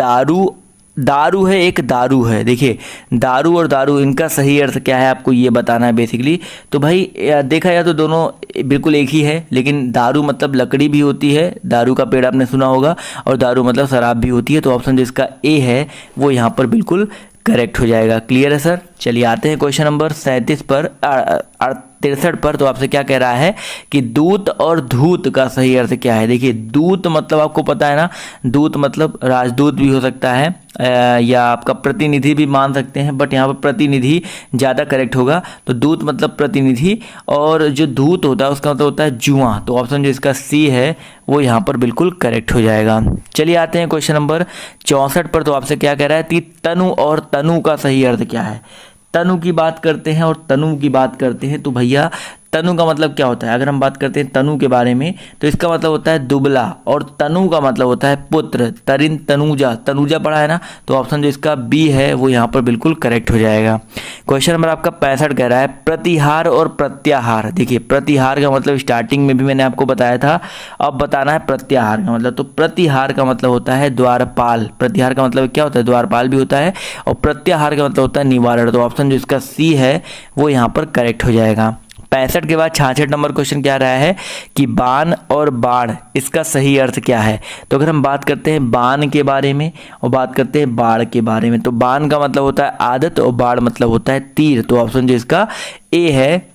दारू है एक दारू है। देखिए दारू और दारू इनका सही अर्थ क्या है आपको ये बताना है बेसिकली। तो भाई देखा जाए तो दोनों बिल्कुल एक ही है, लेकिन दारू मतलब लकड़ी भी होती है, दारू का पेड़ आपने सुना होगा, और दारू मतलब शराब भी होती है। तो ऑप्शन जो इसका ए है वो यहाँ पर बिल्कुल करेक्ट हो जाएगा। क्लियर है सर। चलिए आते हैं क्वेश्चन नंबर 37 पर 63 पर। तो आपसे क्या कह रहा है कि दूत और धूत का सही अर्थ क्या है। देखिए दूत मतलब आपको पता है ना, दूत मतलब राजदूत भी हो सकता है या आपका प्रतिनिधि भी मान सकते हैं, बट यहाँ पर प्रतिनिधि ज़्यादा करेक्ट होगा। तो दूत मतलब प्रतिनिधि और जो धूत होता है उसका मतलब होता है जुआ। तो ऑप्शन जो इसका सी है वो यहाँ पर बिल्कुल करेक्ट हो जाएगा। चलिए आते हैं क्वेश्चन नंबर 64 पर। तो आपसे क्या कह रहा है कि तनु और तनु का सही अर्थ क्या है। तनु की बात करते हैं और तनु की बात करते हैं तो भैया तनु का मतलब क्या होता है। अगर हम बात करते हैं तनु के बारे में तो इसका मतलब होता है दुबला, और तनु का मतलब होता है पुत्र। तरिन तनुजा, तनुजा पढ़ा है ना। तो ऑप्शन जो इसका बी है वो यहाँ पर बिल्कुल करेक्ट हो जाएगा। क्वेश्चन नंबर आपका 65 कह रहा है प्रतिहार और प्रत्याहार। देखिए प्रतिहार का मतलब स्टार्टिंग में भी मैंने आपको बताया था, अब बताना है प्रत्याहार का मतलब। तो प्रतिहार का मतलब होता है द्वारपाल। प्रतिहार का मतलब क्या होता है, द्वारपाल भी होता है, और प्रत्याहार का मतलब होता है निवारण। तो ऑप्शन जो इसका सी है वो यहाँ पर करेक्ट हो जाएगा। 65 के बाद 66 नंबर क्वेश्चन क्या रहा है कि बाण और बाण इसका सही अर्थ क्या है। तो अगर हम बात करते हैं बाण के बारे में और बात करते हैं बाण के बारे में, तो बाण का मतलब होता है आदत और बाण मतलब होता है तीर। तो ऑप्शन जो इसका ए है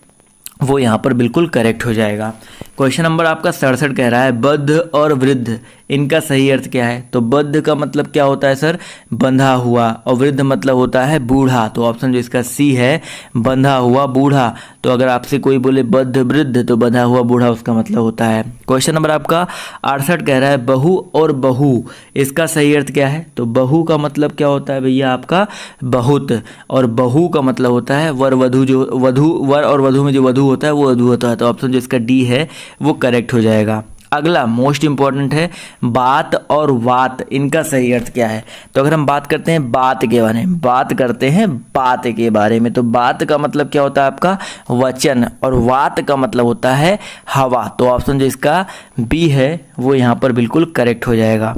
वो यहाँ पर बिल्कुल करेक्ट हो जाएगा। क्वेश्चन नंबर आपका 67 कह रहा है बद्ध और वृद्ध इनका सही अर्थ क्या है। तो बद्ध का मतलब क्या होता है सर, बंधा हुआ, और वृद्ध मतलब होता है बूढ़ा। तो ऑप्शन जो इसका सी है बंधा हुआ बूढ़ा। तो अगर आपसे कोई बोले बद्ध वृद्ध तो बंधा हुआ बूढ़ा उसका मतलब होता है। क्वेश्चन नंबर आपका 68 कह रहा है बहु और बहु इसका सही अर्थ क्या है। तो बहु का मतलब क्या होता है भैया आपका बहुत, और बहु का मतलब होता है वर वधु। जो वधु वर और वधु में जो वधु होता है वो वधु होता है। तो ऑप्शन जो इसका डी है वो करेक्ट हो जाएगा। अगला मोस्ट इंपॉर्टेंट है, बात और वात, इनका सही अर्थ क्या है। तो अगर हम बात करते हैं बात के बारे में, बात करते हैं बात के बारे में, तो बात का मतलब क्या होता है आपका वचन, और वात का मतलब होता है हवा। तो ऑप्शन जो इसका बी है वो यहाँ पर बिल्कुल करेक्ट हो जाएगा।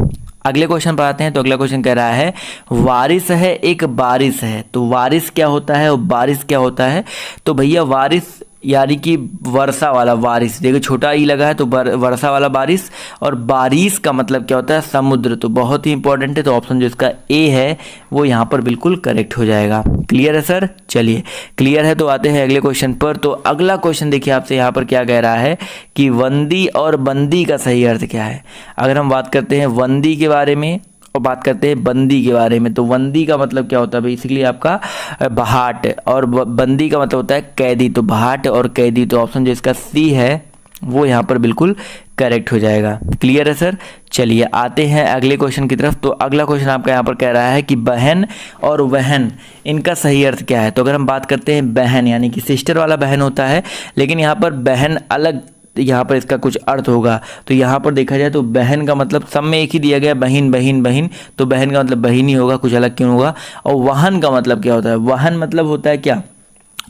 अगले क्वेश्चन पर आते हैं। तो अगला क्वेश्चन कह रहा है वारिस है एक बारिश है। तो वारिस क्या होता है और बारिश क्या होता है। तो भैया वारिस यानी कि वर्षा वाला बारिश, देखो छोटा ई लगा है तो वर्षा वाला बारिश, और बारिश का मतलब क्या होता है समुद्र। तो बहुत ही इंपॉर्टेंट है, तो ऑप्शन जो इसका ए है वो यहाँ पर बिल्कुल करेक्ट हो जाएगा। क्लियर है सर, चलिए क्लियर है तो आते हैं अगले क्वेश्चन पर। तो अगला क्वेश्चन देखिए आपसे यहाँ पर क्या कह रहा है कि वंदी और बंदी का सही अर्थ क्या है। अगर हम बात करते हैं वंदी के बारे में और बात करते हैं बंदी के बारे में, तो वंदी का मतलब क्या होता है बेसिकली आपका बहाट, और बंदी का मतलब होता है कैदी। तो बहाट और कैदी, तो ऑप्शन जो इसका सी है वो यहाँ पर बिल्कुल करेक्ट हो जाएगा। क्लियर है सर, चलिए आते हैं अगले क्वेश्चन की तरफ। तो अगला क्वेश्चन आपका यहाँ पर कह रहा है कि बहन और वहन, इनका सही अर्थ क्या है। तो अगर हम बात करते हैं बहन यानी कि सिस्टर वाला बहन होता है, लेकिन यहाँ पर बहन अलग, यहाँ पर इसका कुछ अर्थ होगा। तो यहाँ पर देखा जाए तो बहन का मतलब सब में एक ही दिया गया, बहन बहन बहन, तो बहन का मतलब बहन ही होगा, कुछ अलग क्यों होगा। और वहन का मतलब क्या होता है, वहन मतलब होता है क्या,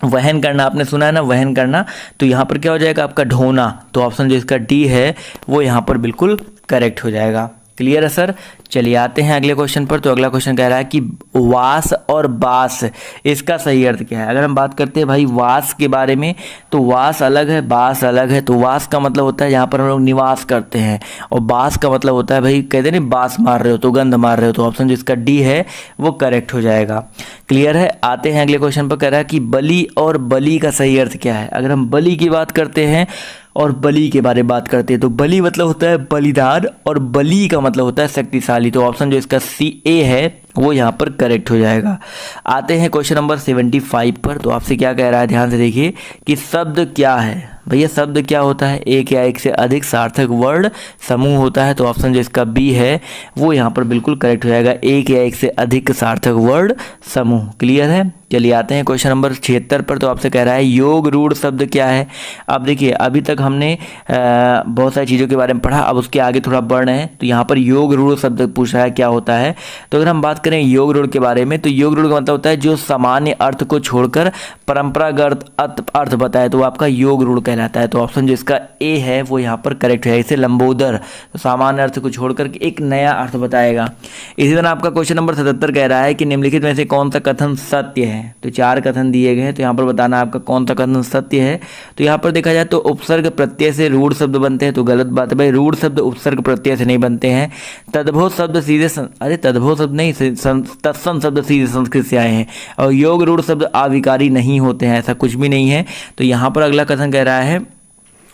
वहन करना, आपने सुना है ना वहन करना। तो यहाँ पर क्या हो जाएगा आपका ढोना। तो ऑप्शन जो इसका डी है वो यहाँ पर बिल्कुल करेक्ट हो जाएगा। क्लियर है सर, चलिए आते हैं अगले क्वेश्चन पर। तो अगला क्वेश्चन कह रहा है कि वास और बास, इसका सही अर्थ क्या है। अगर हम बात करते हैं भाई वास के बारे में, तो वास अलग है बास अलग है। तो वास का मतलब होता है जहाँ पर हम लोग निवास करते हैं, और बास का मतलब होता है भाई कहते हैं बास मार रहे हो तो गंध मार रहे हो। तो ऑप्शन जिसका डी है वो करेक्ट हो जाएगा। क्लियर है, आते हैं अगले क्वेश्चन पर। कह रहा है कि बलि और बलि का सही अर्थ क्या है। अगर हम बलि की बात करते हैं और बलि के बारे में बात करते हैं, तो बलि मतलब होता है बलिदान, और बलि का मतलब होता है शक्तिशाली। तो ऑप्शन जो इसका सी ए है वो यहाँ पर करेक्ट हो जाएगा। आते हैं क्वेश्चन नंबर 75 पर। तो आपसे क्या कह रहा है, ध्यान से देखिए कि शब्द क्या है। भैया शब्द क्या होता है, एक या एक से अधिक सार्थक वर्ड समूह होता है। तो ऑप्शन जो इसका बी है वो यहाँ पर बिल्कुल करेक्ट हो जाएगा, एक या एक से अधिक सार्थक वर्ड समूह। क्लियर है, चलिए आते हैं क्वेश्चन नंबर 76 पर। तो आपसे कह रहा है योग रूढ़ शब्द क्या है। अब देखिए अभी तक हमने बहुत सारी चीज़ों के बारे में पढ़ा, अब उसके आगे थोड़ा बढ़ रहे हैं। तो यहाँ पर योग रूढ़ शब्द पूछ रहा है क्या होता है। तो अगर हम बात करें योग रूढ़ के बारे में, तो योग रूढ़ का मतलब होता है जो सामान्य अर्थ को छोड़कर परंपरागत अर्थ बताए, तो वो आपका योग रूढ़ कहलाता है। तो ऑप्शन जो इसका ए है वो यहाँ पर करेक्ट है। इसे लंबोदर, तो सामान्य अर्थ को छोड़कर एक नया अर्थ बताएगा। इसी तरह आपका क्वेश्चन नंबर 77 कह रहा है कि निम्नलिखित में से कौन सा कथन सत्य है। तो 4 कथन दिए गए हैं, तो यहाँ पर बताना आपका कौन सा कथन सत्य है। तो यहाँ पर देखा जाए तो उपसर्ग प्रत्यय से रूढ़ शब्द बनते हैं, तो गलत बात है भाई, रूढ़ शब्द उपसर्ग प्रत्यय से नहीं बनते हैं। तद्भव शब्द सीधे अरे तद्भव शब्द नहीं, तत्सम शब्द सीधे संस्कृत से आए हैं, और योग रूढ़ शब्द आविकारी नहीं होते हैं, ऐसा कुछ भी नहीं है। तो यहाँ पर अगला कथन कह रहा है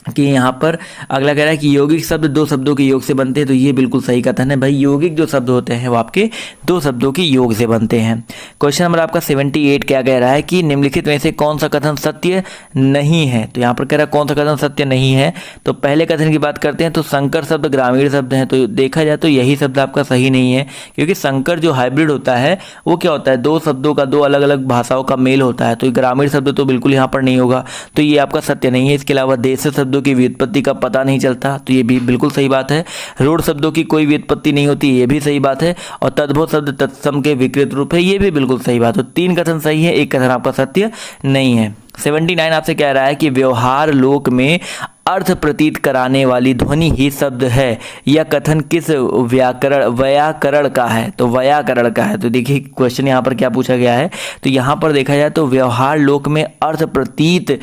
कि यहाँ पर अगला कह रहा है कि यौगिक शब्द 2 शब्दों के योग से बनते हैं। तो ये बिल्कुल सही कथन है भाई, यौगिक जो शब्द होते हैं वो आपके 2 शब्दों के योग से बनते हैं। क्वेश्चन नंबर आपका 78 क्या कह रहा है कि निम्नलिखित में से कौन सा कथन सत्य नहीं है। तो यहाँ पर कह रहा है कौन सा कथन सत्य नहीं है। तो पहले कथन की बात करते हैं, तो संकर शब्द ग्रामीण शब्द हैं। तो देखा जाए तो यही शब्द आपका सही नहीं है, क्योंकि संकर जो हाइब्रिड होता है वो क्या होता है, 2 शब्दों का 2 अलग अलग भाषाओं का मेल होता है। तो ग्रामीण शब्द तो बिल्कुल यहाँ पर नहीं होगा, तो ये आपका सत्य नहीं है। इसके अलावा देश शब्द की व्युत्पत्ति का पता नहीं चलता, तो ये भी बिल्कुल सही बात है। रूढ़ शब्दों की कोई व्युत्पत्ति नहीं होती, ये भी सही बात है। और तद्भव शब्द तत्सम के विकृत रूप है, ये भी बिल्कुल सही बात है। 3 कथन सही है, 1 कथन आपका सत्य नहीं है। 79 आपसे कह रहा है कि व्यवहार लोक में अर्थ प्रतीत कराने वाली ध्वनि ही शब्द है, यह कथन किस व्याकरण का है। तो व्याकरण का है। तो देखिए क्वेश्चन यहाँ पर क्या पूछा गया है। तो यहाँ पर देखा जाए तो व्यवहार लोक में अर्थ प्रतीत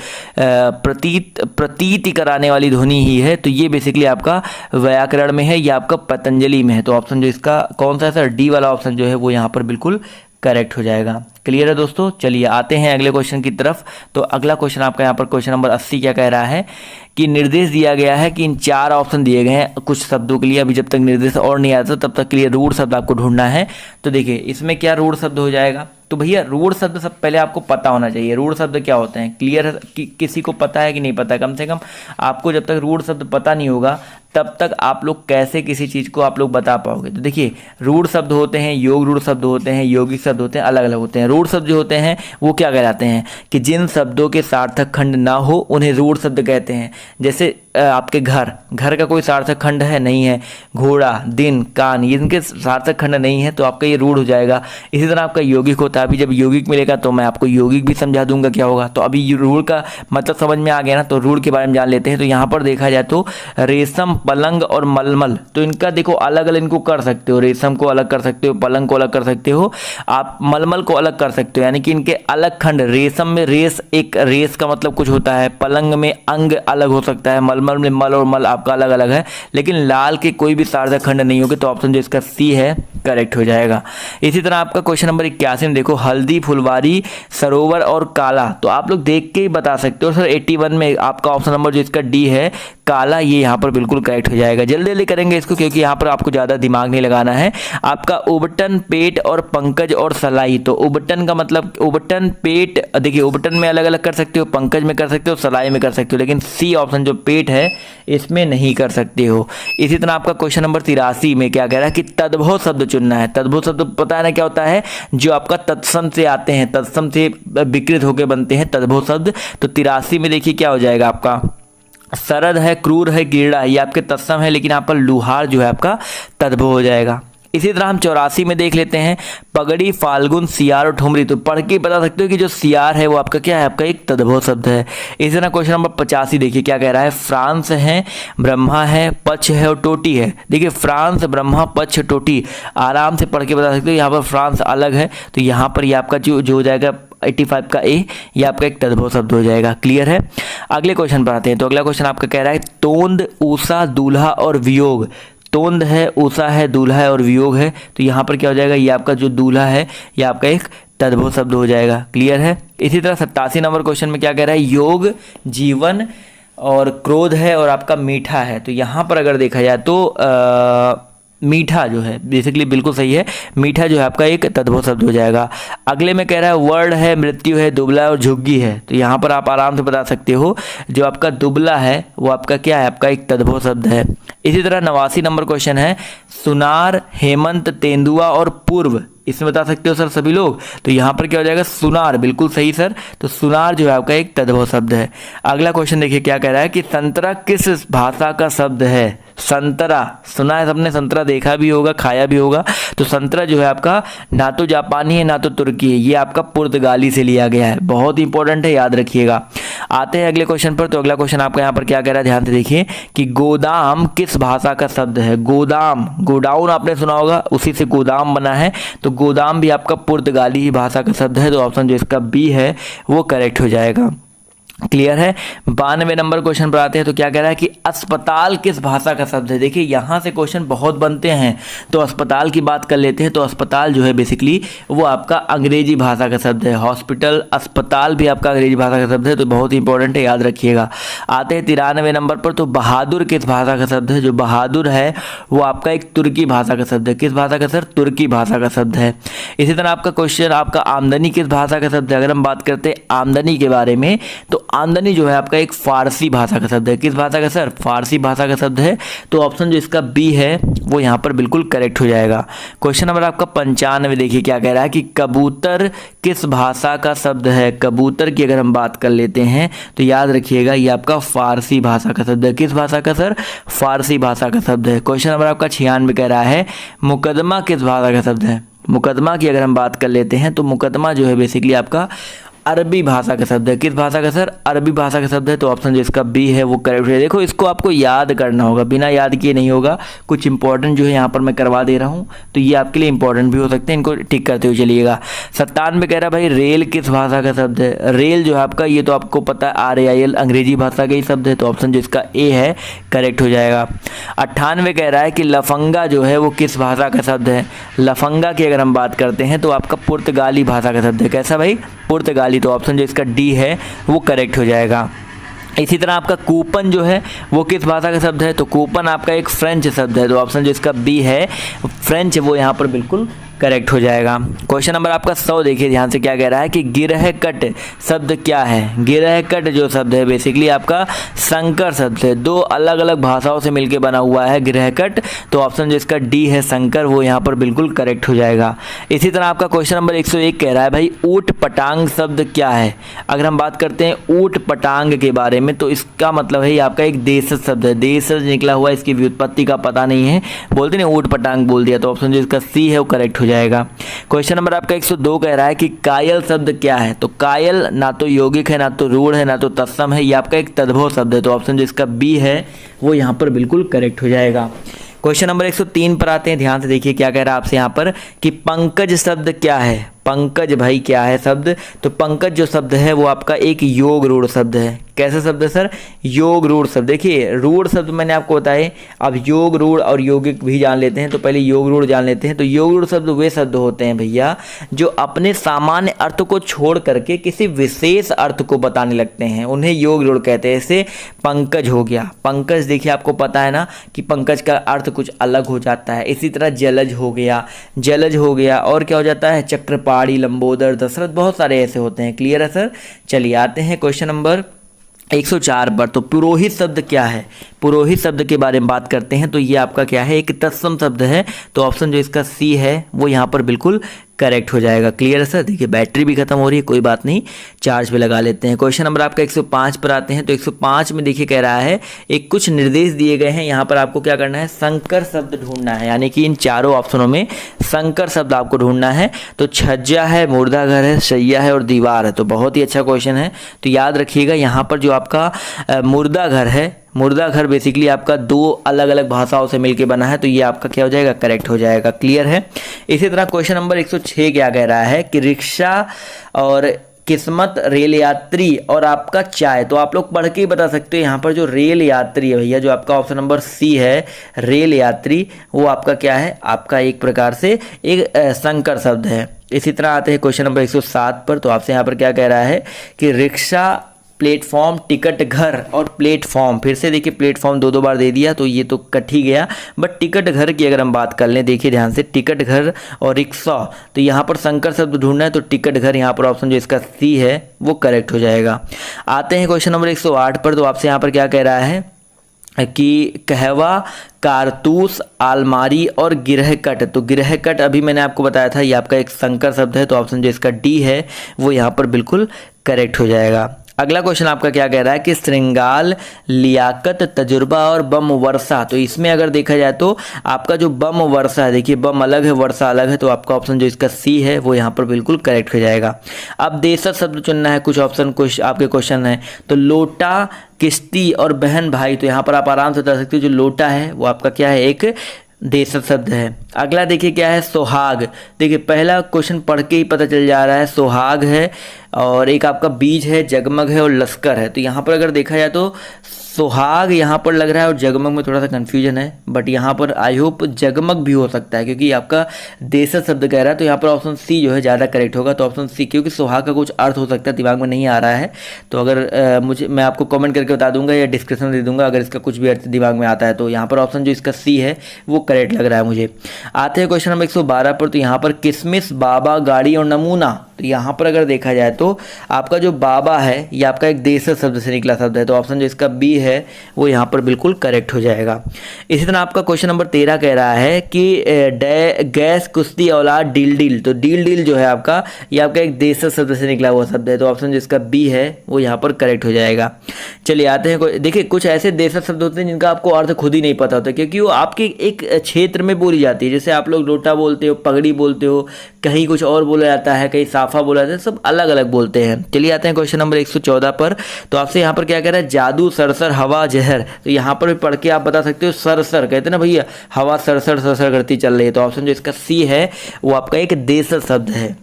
कराने वाली ध्वनि ही है। तो ये बेसिकली आपका व्याकरण में है, या आपका पतंजलि में है। तो ऑप्शन जो इसका कौन सा है सर, डी वाला ऑप्शन जो है वो यहाँ पर बिल्कुल करेक्ट हो जाएगा। क्लियर है दोस्तों, चलिए आते हैं अगले क्वेश्चन की तरफ। तो अगला क्वेश्चन आपका यहाँ पर क्वेश्चन नंबर 80 क्या कह रहा है कि निर्देश दिया गया है कि इन 4 ऑप्शन दिए गए हैं कुछ शब्दों के लिए, अभी जब तक निर्देश और नहीं आता तब तक के लिए रूढ़ शब्द आपको ढूंढना है। तो देखिए इसमें क्या रूढ़ शब्द हो जाएगा। तो भैया रूढ़ शब्द सब पहले आपको पता होना चाहिए, रूढ़ शब्द क्या होते हैं। क्लियर है, किसी को पता है कि नहीं पता, कम से कम आपको जब तक रूढ़ शब्द पता नहीं होगा तब तक आप लोग कैसे किसी चीज़ को आप लोग बता पाओगे। तो देखिए, रूढ़ शब्द होते हैं, योग रूढ़ शब्द होते हैं, यौगिक शब्द होते हैं, अलग अलग होते हैं। रूढ़ शब्द जो होते हैं वो क्या कहलाते हैं कि जिन शब्दों के सार्थक खंड ना हो उन्हें रूढ़ शब्द कहते हैं। जैसे आपके घर का कोई सार्थक खंड है नहीं है, घोड़ा, दिन, कान, ये इनके सार्थक खंड नहीं है तो आपका ये रूढ़ हो जाएगा। इसी तरह आपका यौगिक होता है। अभी जब यौगिक मिलेगा तो मैं आपको यौगिक भी समझा दूंगा क्या होगा। तो अभी रूढ़ का मतलब समझ में आ गया ना, तो रूढ़ के बारे में जान लेते हैं। तो यहाँ पर देखा जाए तो रेशम, पलंग और मलमल, तो इनका देखो अलग अलग इनको कर सकते हो। रेशम को अलग कर सकते हो, पलंग को अलग कर सकते हो, आप मलमल को अलग कर सकते हो, यानी कि इनके अलग खंड। रेशम में रेस, एक रेस का मतलब कुछ होता है, पलंग में अंग अलग हो सकता है, मलमल में मल और मल आपका अलग अलग है, लेकिन लाल के कोई भी सार्थक खंड नहीं होगे। तो ऑप्शन जो इसका सी है करेक्ट हो जाएगा। इसी तरह आपका क्वेश्चन नंबर 81 में देखो, हल्दी, फुलवारी, सरोवर और काला, तो आप लोग देख के ही बता सकते हो। सर 81 में आपका ऑप्शन नंबर जो इसका डी है काला, ये यहाँ पर बिल्कुल करेक्ट हो जाएगा। जल्दी जल्दी करेंगे इसको क्योंकि यहाँ पर आपको ज़्यादा दिमाग नहीं लगाना है। आपका उबटन, पेट और पंकज और सलाई, तो उबटन का मतलब उबटन, पेट, देखिए उबटन में अलग अलग कर सकते हो, पंकज में कर सकते हो, सलाई में कर सकते हो, लेकिन सी ऑप्शन जो पेट है इसमें नहीं कर सकते हो। इसी तरह आपका क्वेश्चन नंबर 83 में क्या कह रहा है कि तद्भव शब्द चुनना है। तद्भव शब्द पता है ना क्या होता है, जो आपका तत्सम से आते हैं, तत्सम से विकृत होकर बनते हैं तद्भव शब्द। तो 83 में देखिए क्या हो जाएगा आपका, सरद है, क्रूर है, कीड़ा है, ये आपके तत्सम है, लेकिन यहाँ पर लुहार जो है आपका तद्भव हो जाएगा। इसी तरह हम 84 में देख लेते हैं, पगड़ी, फाल्गुन, सियार और ठुमरी, तो पढ़ के बता सकते हो कि जो सियार है वो आपका क्या है, आपका एक तद्भव शब्द है। इसी तरह क्वेश्चन नंबर 85 देखिए क्या कह रहा है, फ्रांस है, ब्रह्मा है, पक्ष है और टोटी है। देखिए फ्रांस, ब्रह्मा, पक्ष, टोटी, आराम से पढ़ के बता सकते हो। यहाँ पर फ्रांस अलग है तो यहाँ पर ये आपका जो हो जाएगा 85 का ए, ये आपका एक तद्भव शब्द हो जाएगा। क्लियर है। अगले क्वेश्चन पर आते हैं। तो अगला क्वेश्चन आपका कह रहा है, तोंद, ऊषा, दूल्हा और वियोग। तोंद है, ऊषा है, दूल्हा है और वियोग है, तो यहाँ पर क्या हो जाएगा, ये आपका जो दूल्हा है ये आपका एक तद्भव शब्द हो जाएगा। क्लियर है। इसी तरह 87 नंबर क्वेश्चन में क्या कह रहा है, योग, जीवन और क्रोध है और आपका मीठा है, तो यहाँ पर अगर देखा जाए तो मीठा जो है बेसिकली बिल्कुल सही है, मीठा जो है आपका एक तद्भव शब्द हो जाएगा। अगले में कह रहा है, वर्ण है, मृत्यु है, दुबला और झुग्गी है, तो यहाँ पर आप आराम से बता सकते हो जो आपका दुबला है वो आपका क्या है, आपका एक तद्भव शब्द है। इसी तरह 89 नंबर क्वेश्चन है, सुनार, हेमंत, तेंदुआ और पूर्व, इसमें बता सकते हो सर सभी लोग। तो यहाँ पर क्या हो जाएगा, सुनार, बिल्कुल सही सर। तो सुनार जो है आपका एक तद्भव शब्द है। अगला क्वेश्चन देखिए क्या कह रहा है कि संतरा किस भाषा का शब्द है। संतरा सुना है सबने, संतरा देखा भी होगा, खाया भी होगा। तो संतरा जो है आपका ना तो जापानी है ना तो तुर्की है, ये आपका पुर्तगाली से लिया गया है। बहुत इंपॉर्टेंट है, याद रखिएगा। आते हैं अगले क्वेश्चन पर। तो अगला क्वेश्चन आपका यहाँ पर क्या कह रहा है, ध्यान से देखिए कि गोदाम किस भाषा का शब्द है। गोदाम, गोडाउन आपने सुना होगा, उसी से गोदाम बना है, तो गोदाम भी आपका पुर्तगाली ही भाषा का शब्द है। तो ऑप्शन जो इसका बी है वो करेक्ट हो जाएगा। क्लियर है। 92 नंबर क्वेश्चन पर आते हैं। तो क्या कह रहा है कि अस्पताल किस भाषा का शब्द है। देखिए यहाँ से क्वेश्चन बहुत बनते हैं, तो अस्पताल की बात कर लेते हैं। तो अस्पताल जो है बेसिकली वो आपका अंग्रेजी भाषा का शब्द है। हॉस्पिटल, अस्पताल भी आपका अंग्रेजी भाषा का शब्द है, तो बहुत इंपॉर्टेंट है, याद रखिएगा। आते हैं 93 नंबर पर। तो बहादुर किस भाषा का शब्द है। जो बहादुर है वो आपका एक तुर्की भाषा का शब्द है। किस भाषा का सर, तुर्की भाषा का शब्द है। इसी तरह आपका क्वेश्चन आपका आमदनी किस भाषा का शब्द है। अगर हम बात करते हैं आमदनी के बारे में, तो आमदनी जो है आपका एक फारसी भाषा का शब्द है। किस भाषा का सर, फारसी भाषा का शब्द है। तो ऑप्शन जो इसका बी है वो यहाँ पर बिल्कुल करेक्ट हो जाएगा। क्वेश्चन नंबर आपका 95 देखिए क्या कह रहा है कि कबूतर किस भाषा का शब्द है। कबूतर की अगर हम बात कर लेते हैं तो याद रखिएगा ये आपका फारसी भाषा का शब्द है। किस भाषा का सर, फारसी भाषा का शब्द है। क्वेश्चन नंबर आपका 96 कह रहा है मुकदमा किस भाषा का शब्द है। मुकदमा की अगर हम बात कर लेते हैं तो मुकदमा जो है बेसिकली आपका अरबी भाषा का शब्द है। किस भाषा का सर, अरबी भाषा का शब्द है। तो ऑप्शन जो इसका बी है वो करेक्ट है। देखो इसको आपको याद करना होगा, बिना याद किए नहीं होगा। कुछ इंपॉर्टेंट जो है यहाँ पर मैं करवा दे रहा हूँ, तो ये आपके लिए इंपॉर्टेंट भी हो सकते हैं, इनको टिक करते हुए चलिएगा। 97 कह रहा है भाई रेल किस भाषा का शब्द है। रेल जो है आपका ये तो आपको पता है RAIL अंग्रेजी भाषा का ही शब्द है। तो ऑप्शन जो इसका ए है करेक्ट हो जाएगा। 98 कह रहा है कि लफंगा जो है वो किस भाषा का शब्द है। लफंगा की अगर हम बात करते हैं तो आपका पुर्तगाली भाषा का शब्द है। कैसा भाई, पुर्तगाली। तो ऑप्शन जो इसका डी है वो करेक्ट हो जाएगा। इसी तरह आपका कूपन जो है वो किस भाषा का शब्द है। तो कूपन आपका एक फ्रेंच शब्द है। तो ऑप्शन जो इसका बी है फ्रेंच, वो यहाँ पर बिल्कुल करेक्ट हो जाएगा। क्वेश्चन नंबर आपका 100 देखिए ध्यान से, क्या कह रहा है कि गिरहकट शब्द क्या है। गिरहकट जो शब्द है बेसिकली आपका संकर शब्द है, दो अलग अलग भाषाओं से मिलकर बना हुआ है गिरहकट, तो ऑप्शन जो इसका डी है संकर, वो यहाँ पर बिल्कुल करेक्ट हो जाएगा। इसी तरह आपका क्वेश्चन नंबर 101 कह रहा है भाई ऊट पटांग शब्द क्या है। अगर हम बात करते हैं ऊट पटांग के बारे में तो इसका मतलब है ये आपका एक देशज शब्द है, देशज निकला हुआ, इसकी व्युत्पत्ति का पता नहीं है, बोलते नहीं ऊट पटांग बोल दिया, तो ऑप्शन जो इसका सी है वो करेक्ट हो जाएगा। क्वेश्चन नंबर आपका 102 कह रहा है कि कायल शब्द क्या है। तो कायल ना तो यौगिक है, ना तो रूढ़ है, ना तो तत्सम है, ये आपका एक तद्भव शब्द है, तो ऑप्शन जो इसका बी है वो यहाँ पर बिल्कुल करेक्ट हो जाएगा। क्वेश्चन नंबर 103 पर आते हैं, ध्यान से देखिए क्या कह रहा है आपसे यहाँ पर कि पंकज शब्द क्या है। पंकज भाई क्या है शब्द, तो पंकज जो शब्द है वो आपका एक योग रूढ़ शब्द है। कैसा शब्द है सर, योग रूढ़ शब्द। देखिए रूढ़ शब्द मैंने आपको बताया, अब योग रूढ़ और यौगिक भी जान लेते हैं, तो पहले योग रूढ़ जान लेते हैं। तो योग रूढ़ शब्द वे शब्द होते हैं भैया जो अपने सामान्य अर्थ को छोड़ करके किसी विशेष अर्थ को बताने लगते हैं, उन्हें योग रूढ़ कहते हैं। जैसे पंकज हो गया, पंकज देखिए आपको पता है ना कि पंकज का अर्थ कुछ अलग हो जाता है। इसी तरह जलज हो गया, जलज हो गया, और क्या हो जाता है चक्रपाणी, लंबोदर, दशरथ, बहुत सारे ऐसे होते हैं। क्लियर है सर। चलिए आते हैं क्वेश्चन नंबर 104 पर। तो पुरोहित शब्द क्या है, पुरोहित शब्द के बारे में बात करते हैं, तो ये आपका क्या है एक तत्सम शब्द है, तो ऑप्शन जो इसका सी है वो यहाँ पर बिल्कुल करेक्ट हो जाएगा। क्लियर है सर। देखिए बैटरी भी खत्म हो रही है, कोई बात नहीं, चार्ज पे लगा लेते हैं। क्वेश्चन नंबर आपका 105 पर आते हैं। तो 105 में देखिए कह रहा है एक कुछ निर्देश दिए गए हैं, यहाँ पर आपको क्या करना है संकर शब्द ढूंढना है, यानी कि इन चारों ऑप्शनों में संकर शब्द आपको ढूंढना है। तो छज्जा है, मुर्दा घर है, शैया है और दीवार है, तो बहुत ही अच्छा क्वेश्चन है। तो याद रखिएगा यहाँ पर जो आपका मुर्दा घर है, मुर्दा घर बेसिकली आपका दो अलग अलग भाषाओं से मिलके बना है, तो ये आपका क्या हो जाएगा करेक्ट हो जाएगा। क्लियर है। इसी तरह क्वेश्चन नंबर 106 क्या कह रहा है कि रिक्शा और किस्मत, रेल यात्री और आपका चाय, तो आप लोग पढ़ के ही बता सकते हो। यहाँ पर जो रेल यात्री है भैया, जो आपका ऑप्शन नंबर सी है रेल यात्री, वो आपका क्या है आपका एक प्रकार से एक संकर शब्द है। इसी तरह आते हैं क्वेश्चन नंबर 107 पर। तो आपसे यहाँ पर क्या कह रहा है कि रिक्शा, प्लेटफॉर्म, टिकट घर और प्लेटफॉर्म, फिर से देखिए प्लेटफॉर्म दो बार दे दिया तो ये तो कट ही गया, बट टिकट घर की अगर हम बात कर लें, देखिए ध्यान से टिकट घर और रिक्शा, तो यहाँ पर संकर शब्द ढूंढना है, तो टिकट घर यहाँ पर ऑप्शन जो इसका सी है वो करेक्ट हो जाएगा। आते हैं क्वेश्चन नंबर 108 पर। तो आपसे यहाँ पर क्या कह रहा है कि कहवा, कारतूस, आलमारी और गिरहकट, तो गिरहकट अभी मैंने आपको बताया था ये आपका एक संकर शब्द है, तो ऑप्शन जो इसका डी है वो यहाँ पर बिल्कुल करेक्ट हो जाएगा। अगला क्वेश्चन आपका क्या कह रहा है कि श्रृंगाल, लियाकत, तजुर्बा और बम वर्षा, तो इसमें अगर देखा जाए तो आपका जो बम वर्षा है, देखिए बम अलग है वर्षा अलग है, तो आपका ऑप्शन जो इसका सी है वो यहाँ पर बिल्कुल करेक्ट हो जाएगा। अब देशज शब्द चुनना है, कुछ ऑप्शन कुछ आपके क्वेश्चन है, तो लोटा, किश्ती और बहन भाई, तो यहाँ पर आप आराम से बता सकते हो जो लोटा है वो आपका क्या है एक देशज शब्द है। अगला देखिए क्या है सोहाग, देखिए पहला क्वेश्चन पढ़ के ही पता चल जा रहा है सोहाग है, और एक आपका बीज है, जगमग है और लश्कर है, तो यहाँ पर अगर देखा जाए तो सोहाग यहाँ पर लग रहा है और जगमग में थोड़ा सा कन्फ्यूजन है, बट यहाँ पर आई होप जगमग भी हो सकता है क्योंकि आपका देशज शब्द कह रहा है, तो यहाँ पर ऑप्शन सी जो है ज़्यादा करेक्ट होगा। तो ऑप्शन सी, क्योंकि सोहाग का कुछ अर्थ हो सकता है दिमाग में नहीं आ रहा है, तो अगर मैं आपको कमेंट करके बता दूंगा या डिस्क्रिप्शन में दे दूंगा अगर इसका कुछ भी अर्थ दिमाग में आता है, तो यहाँ पर ऑप्शन जो इसका सी है वो करेक्ट लग रहा है मुझे। आते हैं क्वेश्चन नंबर 112 पर। तो यहाँ पर किसमिस, बाबा, गाड़ी और नमूना, तो यहाँ पर अगर देखा जाए तो आपका जो बाबा है ये आपका एक देशज शब्द से निकला शब्द है, तो ऑप्शन जो इसका बी है वो यहाँ पर बिल्कुल करेक्ट हो जाएगा। इसी तरह आपका क्वेश्चन नंबर 13 कह रहा है कि गैस, कुश्ती, औलाद, डील डील, तो डील डील जो है आपका ये आपका एक देशज शब्द से निकला हुआ शब्द है, तो ऑप्शन जो इसका बी है वो यहाँ पर करेक्ट हो जाएगा। चलिए आते हैं, देखिए कुछ ऐसे देशज शब्द होते हैं जिनका आपको अर्थ खुद ही नहीं पता होता क्योंकि वो आपके एक क्षेत्र में बोली जाती है, जैसे आप लोग लोटा बोलते हो, पगड़ी बोलते हो, कहीं कुछ और बोला जाता है, कहीं साफा बोला जाता है, सब अलग अलग बोलते हैं। चलिए आते हैं क्वेश्चन नंबर 114 पर। तो आपसे यहाँ पर क्या कह रहा है जादू, सरसर, हवा, जहर, तो यहाँ पर भी पढ़ के आप बता सकते हो सरसर, कहते हैं ना भैया हवा सरसर सरसर करती चल रही है, तो ऑप्शन जो इसका सी है वो आपका एक देशज शब्द है।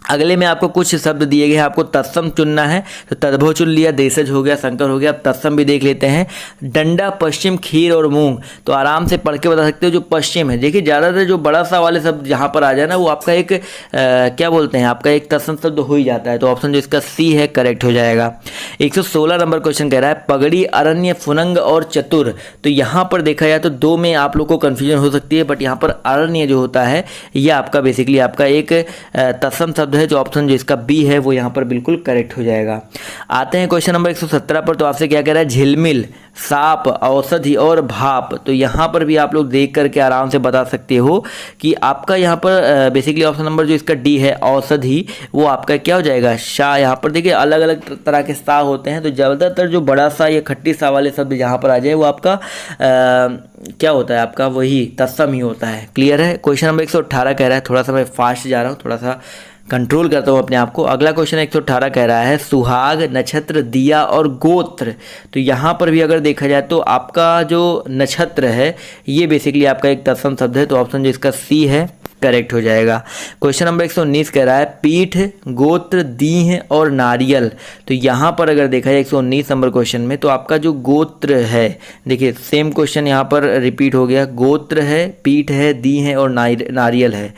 अगले में आपको कुछ शब्द दिए गए हैं, आपको तत्सम चुनना है, तो तद्भव चुन लिया, देशज हो गया, संकर हो गया। अब तत्सम भी देख लेते हैं। डंडा, पश्चिम, खीर और मूंग, तो आराम से पढ़ के बता सकते हो। जो पश्चिम है, देखिए ज़्यादातर जो बड़ा सा वाले शब्द जहाँ पर आ जाए ना, वो आपका एक क्या बोलते हैं, आपका एक तत्सम शब्द हो ही जाता है। तो ऑप्शन जो इसका सी है करेक्ट हो जाएगा। 116 नंबर क्वेश्चन कह रहा है पगड़ी, अरण्य, फुनंग और चतुर, तो यहाँ पर देखा जाए तो दो में आप लोग को कन्फ्यूजन हो सकती है, बट यहाँ पर अरण्य जो होता है ये आपका बेसिकली आपका एक तत्सम शब्द है। जो ऑप्शन जो इसका बी है वो यहाँ पर बिल्कुल करेक्ट हो जाएगा। आते हैं क्वेश्चन नंबर 117 पर। तो आपसे क्या कह रहा है, झिलमिल, साप, औषधि और भाप, तो यहाँ पर भी आप लोग देख करके आराम से बता सकते हो कि आपका यहाँ पर बेसिकली ऑप्शन नंबर जो इसका डी है औषधि, वो आपका क्या हो जाएगा, शाह। यहाँ पर देखिए अलग अलग तरह के सा होते हैं, तो ज़्यादातर जो बड़ा सा या खट्टी सा वाले शब्द जहाँ पर आ जाए वो आपका क्या होता है, आपका वही तत्सम ही होता है। क्लियर है। क्वेश्चन नंबर 118 कह रहा है, थोड़ा सा मैं फास्ट जा रहा हूँ, थोड़ा सा कंट्रोल करता हूँ अपने आप को। अगला क्वेश्चन 118 कह रहा है सुहाग, नक्षत्र, दिया और गोत्र, तो यहाँ पर भी अगर देखा जाए तो आपका जो नक्षत्र है ये बेसिकली आपका एक तत्सम शब्द है। तो ऑप्शन जो इसका सी है करेक्ट हो जाएगा। क्वेश्चन नंबर 119 कह रहा है पीठ, गोत्र, दीह और नारियल, तो यहाँ पर अगर देखा जाए 119 नंबर क्वेश्चन में, तो आपका जो गोत्र है, देखिए सेम क्वेश्चन यहाँ पर रिपीट हो गया, गोत्र है, पीठ है, दीह है और नारियल है।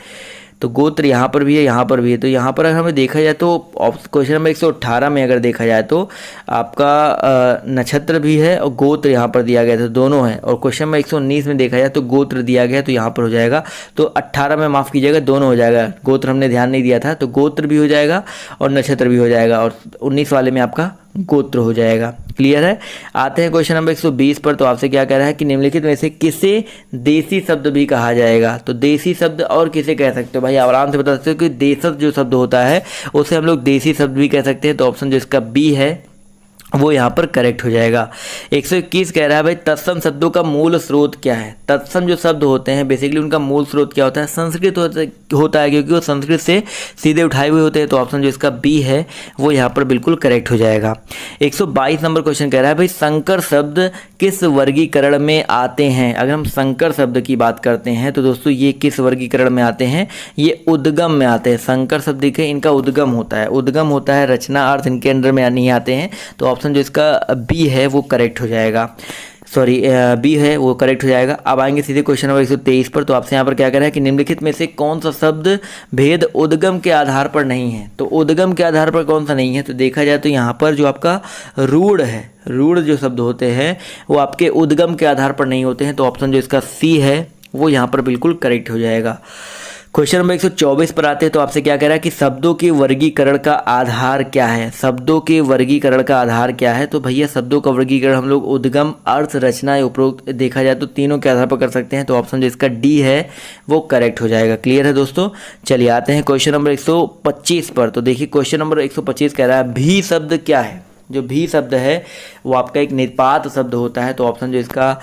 तो गोत्र यहाँ पर भी है, यहाँ पर भी है। तो यहाँ पर अगर हमें देखा जाए तो क्वेश्चन नंबर 118 में अगर देखा जाए तो आपका नक्षत्र भी है और गोत्र यहाँ पर दिया गया, तो दोनों है। और क्वेश्चन नंबर 119 में देखा जाए तो गोत्र दिया गया, तो यहाँ पर हो जाएगा। तो 18 में माफ़ कीजिएगा, दोनों हो जाएगा, गोत्र हमने ध्यान नहीं दिया था, तो गोत्र भी हो जाएगा और नक्षत्र भी हो जाएगा, और 19 वाले में आपका गोत्र हो जाएगा। क्लियर है। आते हैं क्वेश्चन नंबर 120 पर। तो आपसे क्या कह रहा है कि निम्नलिखित में से किसे देसी शब्द भी कहा जाएगा, तो देसी शब्द और किसे कह सकते हो भाई, आराम से बता सकते हो कि देशज जो शब्द होता है उसे हम लोग देसी शब्द भी कह सकते हैं। तो ऑप्शन जो इसका बी है वो यहाँ पर करेक्ट हो जाएगा। 121 कह रहा है भाई तत्सम शब्दों का मूल स्रोत क्या है। तत्सम जो शब्द होते हैं बेसिकली उनका मूल स्रोत क्या होता है, संस्कृत होता है, क्योंकि वो संस्कृत से सीधे उठाए हुए होते हैं। तो ऑप्शन जो इसका बी है वो यहाँ पर बिल्कुल करेक्ट हो जाएगा। 122 नंबर क्वेश्चन कह रहा है भाई संकर शब्द किस वर्गीकरण में आते हैं। अगर हम संकर शब्द की बात करते हैं तो दोस्तों ये किस वर्गीकरण में आते हैं, ये उद्गम में आते हैं। संकर शब्द देखें इनका उद्गम होता है, उद्गम होता है, रचना अर्थ इनके अंडर में नहीं आते हैं। तो ऑप्शन जो इसका बी है वो करेक्ट हो जाएगा, सॉरी बी है वो करेक्ट हो जाएगा। अब आएंगे सीधे क्वेश्चन नंबर 123 पर। तो आपसे यहाँ पर क्या कह रहा है कि निम्नलिखित में से कौन सा शब्द भेद उद्गम के आधार पर नहीं है। तो उद्गम के आधार पर कौन सा नहीं है, तो देखा जाए तो यहाँ पर जो आपका रूढ़ है, रूढ़ जो शब्द होते हैं वो आपके उद्गम के आधार पर नहीं होते हैं। तो ऑप्शन जो इसका सी है वो यहाँ पर बिल्कुल करेक्ट हो जाएगा। क्वेश्चन नंबर 124 पर आते हैं। तो आपसे क्या कह रहा है कि शब्दों के वर्गीकरण का आधार क्या है। शब्दों के वर्गीकरण का आधार क्या है, तो भैया शब्दों का वर्गीकरण हम लोग उद्गम, अर्थ, रचना या उपरोक्त देखा जाए तो तीनों के आधार पर कर सकते हैं। तो ऑप्शन जो इसका डी है वो करेक्ट हो जाएगा। क्लियर है दोस्तों। चलिए आते हैं क्वेश्चन नंबर 125 पर। तो देखिए क्वेश्चन नंबर 125 कह रहा है भी शब्द क्या है। जो भी शब्द है वो आपका एक निपात शब्द होता है। तो ऑप्शन जो इसका